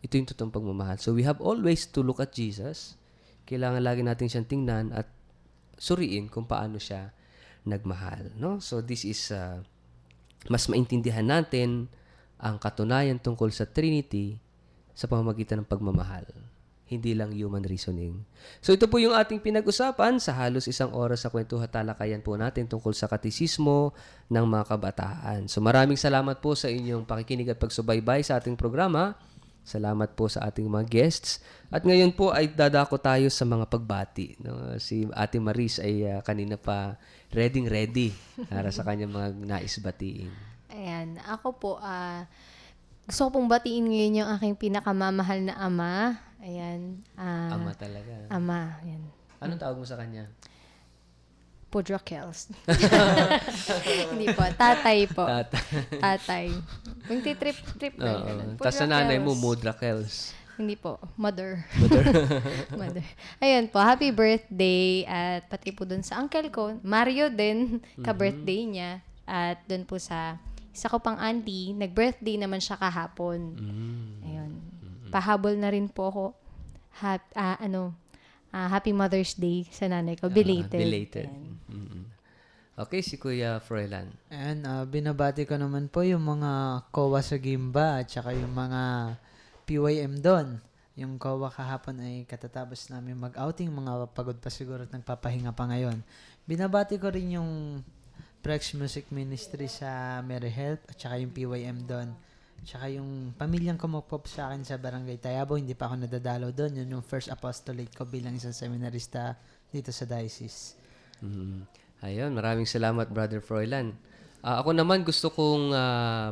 Ito yung totoong pagmamahal. So we have always to look at Jesus. Kailangan lagi natin siyang tingnan at suriin kung paano siya nagmahal. No? So this is, mas maintindihan natin ang katunayan tungkol sa Trinity sa pamamagitan ng pagmamahal. hindi lang human reasoning. So ito po yung ating pinag-usapan sa halos isang oras sa kwentuhan talakayan po natin tungkol sa katisismo ng mga kabataan. So maraming salamat po sa inyong pakikinig at pagsubaybay sa ating programa. Salamat po sa ating mga guests. At ngayon po ay dadako tayo sa mga pagbati. No? Si Ate Maris ay kanina pa ready para sa kanyang mga nais batiin. Ayan, ako po, gusto ko pong batiin ngayon yung aking pinakamamahal na ama. Ayan. Ama talaga. Ama, ayan. Anong tawag mo sa kanya? Podrakels. Hindi po, tatay po. Tatay. Yung trip lang. ganun. Tapos sa nanay mo, Podrakels. Mudrakels. Hindi po, mother. Mother. Ayan po, happy birthday. At pati po dun sa uncle ko, Mario din, ka-birthday niya. At dun po sa isa ko pang auntie, nag-birthday naman siya kahapon. Ayun. Pahabol na rin po ako. Happy Mother's Day sa nanay ko. Belated. Belated. Ayan. Okay, si Kuya Froilan. And binabati ko naman po yung mga COA sa Gimba at saka yung mga PYM doon. Yung COA kahapon ay katatapos namin mag-outing, mga pagod pa siguro at nagpapahinga pa ngayon. Binabati ko rin yung Prex Music Ministry sa Mary Health at saka yung PYM doon. Tsaka yung pamilyang kumupop sa akin sa Barangay Tayabo, hindi pa ako nadadalaw doon. Yun yung first apostolate ko bilang isang seminarista dito sa diocese. Ayun, maraming salamat, Brother Froilan. Ako naman gusto kong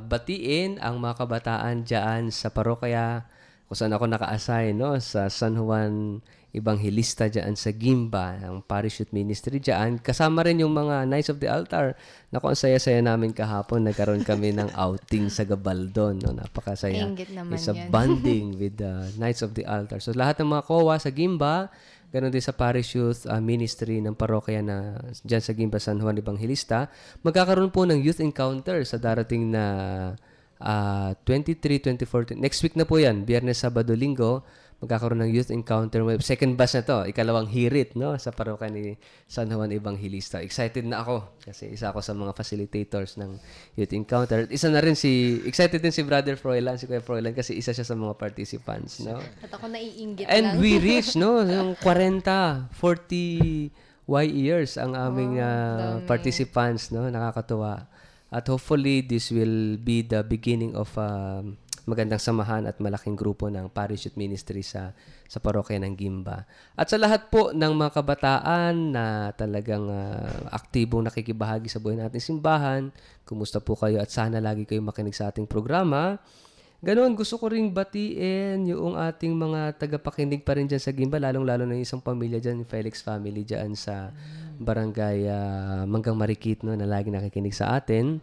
batiin ang mga kabataan dyan sa parokya kung saan ako naka-assign, no? Sa San Juan Evangelista dyan sa Gimba, ang Parish Youth Ministry dyan. Kasama rin yung mga Knights of the Altar. Naku, ang saya-saya namin kahapon. Nagkaroon kami ng outing sa Gabaldon. No? Napakasaya. Ingit naman It's a yan. bonding with the Knights of the Altar. So lahat ng mga COA sa Gimba, ganoon din sa Parish Youth Ministry ng parokya na dyan sa Gimba San Juan Evangelista, magkakaroon po ng youth encounter sa darating na 23, 24, next week na po yan, Biyernes, Sabado, Linggo, magkakaroon ng youth encounter. Second batch na to, ikalawang hirit, no, sa parokya ni San Juan Evangelista. Excited na ako kasi isa ako sa mga facilitators ng youth encounter. Isa na rin excited din si Brother Froilan, si Kuya Froilan, kasi isa siya sa mga participants, no. At ako naiinggit And lang. we reach, no, yung 40 years ang aming dami. participants, no, nakakatuwa. At hopefully, this will be the beginning of magandang samahan at malaking grupo ng Parish Youth Ministry sa parokya ng Gimba. At sa lahat po ng mga kabataan na talagang aktibong nakikibahagi sa buhay nating simbahan, kumusta po kayo at sana lagi kayo makinig sa ating programa. Ganoon, gusto ko ring batiin yung ating mga tagapakinig pa rin dyan sa Gimba, lalong-lalo na yung isang pamilya dyan, yung Felix family dyan sa Barangay Manggang Marikit, no, na lagi nakikinig sa atin.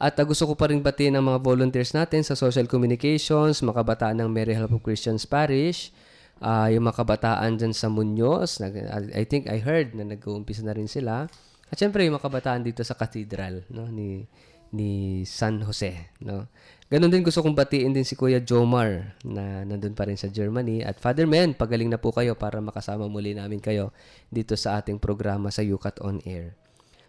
At gusto ko pa rin batiin ang mga volunteers natin sa social communications, mga kabataan ng Mary Help of Christians Parish, yung mga kabataan dyan sa Muñoz, I think I heard na nag-uumpisa na rin sila. At syempre yung mga kabataan dito sa Cathedral, no, ni San Jose, no. Ganon din gusto kong batiin din si Kuya Jomar na nandun pa rin sa Germany. At Father Men, pagaling na po kayo para makasama muli namin kayo dito sa ating programa sa Yukat On Air.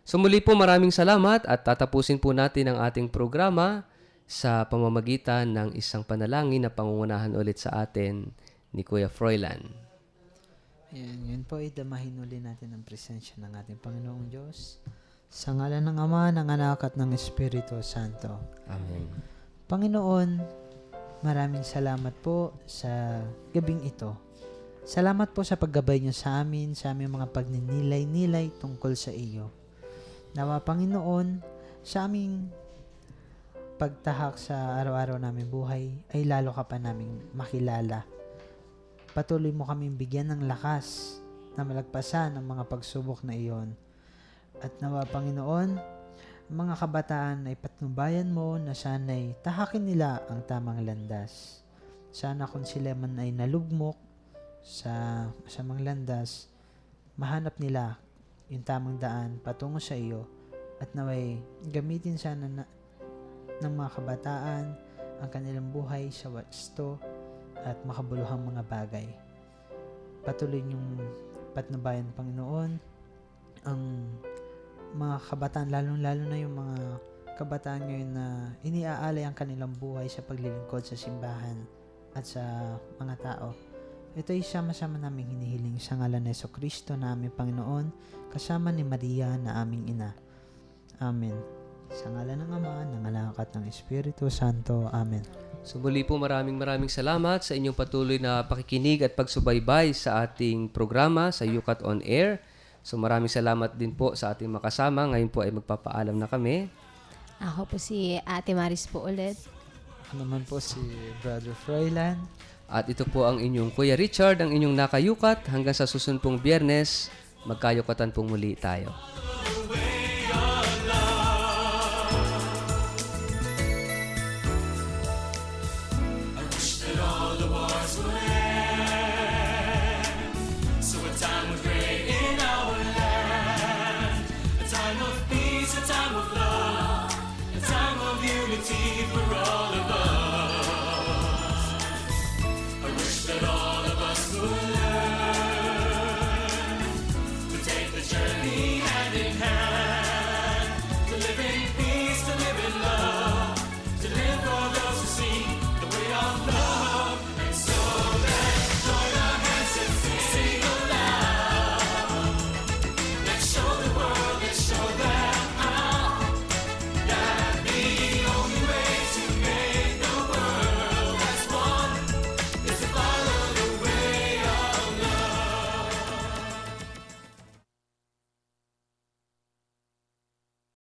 So muli po maraming salamat at tatapusin po natin ang ating programa sa pamamagitan ng isang panalangin na pangungunahan ulit sa atin ni Kuya Froilan. Yun po ay damahin uli natin ang presensya ng ating Panginoong Diyos. Sa ngalan ng Ama, ng Anak at ng Espiritu Santo. Amen. Panginoon, maraming salamat po sa gabing ito. Salamat po sa paggabay niyo sa amin, sa aming mga pagninilay-nilay tungkol sa iyo. Nawa, Panginoon, sa aming pagtahak sa araw-araw naming buhay, ay lalo ka pa naming makilala. Patuloy mo kaming bigyan ng lakas na malagpasan ang mga pagsubok na iyon. At nawa, Panginoon, mga kabataan ay patnubayan mo na sana'y tahakin nila ang tamang landas. Sana kung sila man ay nalugmok sa masamang landas, mahanap nila yung tamang daan patungo sa iyo at naway gamitin sana ng mga kabataan ang kanilang buhay sa wasto at makabuluhang mga bagay. Patuloy niyong patnubayan, Panginoon, ang mga kabataan, lalong-lalo na yung mga kabataan ngayon na iniaalay ang kanilang buhay sa paglilingkod sa simbahan at sa mga tao. Ito'y sama-sama naming hinihiling sa ngalan ni Jesucristo na aming Panginoon, kasama ni Maria na aming ina. Amen. Sa ngalan ng Ama, ng Anak at ng Espiritu Santo. Amen. So muli po maraming salamat sa inyong patuloy na pakikinig at pagsubaybay sa ating programa sa UCAT On Air. So maraming salamat din po sa ating makasama. Ngayon po ay magpapaalam na kami. Ako po si Ate Maris po ulit. Ako naman po si Brother Froilan. At ito po ang inyong Kuya Richard, ang inyong nakayukat. Hanggang sa susunod pong Biyernes, magkayukatan pong muli tayo. So a time of great in our land, a time of peace, a time of love, a time of unity.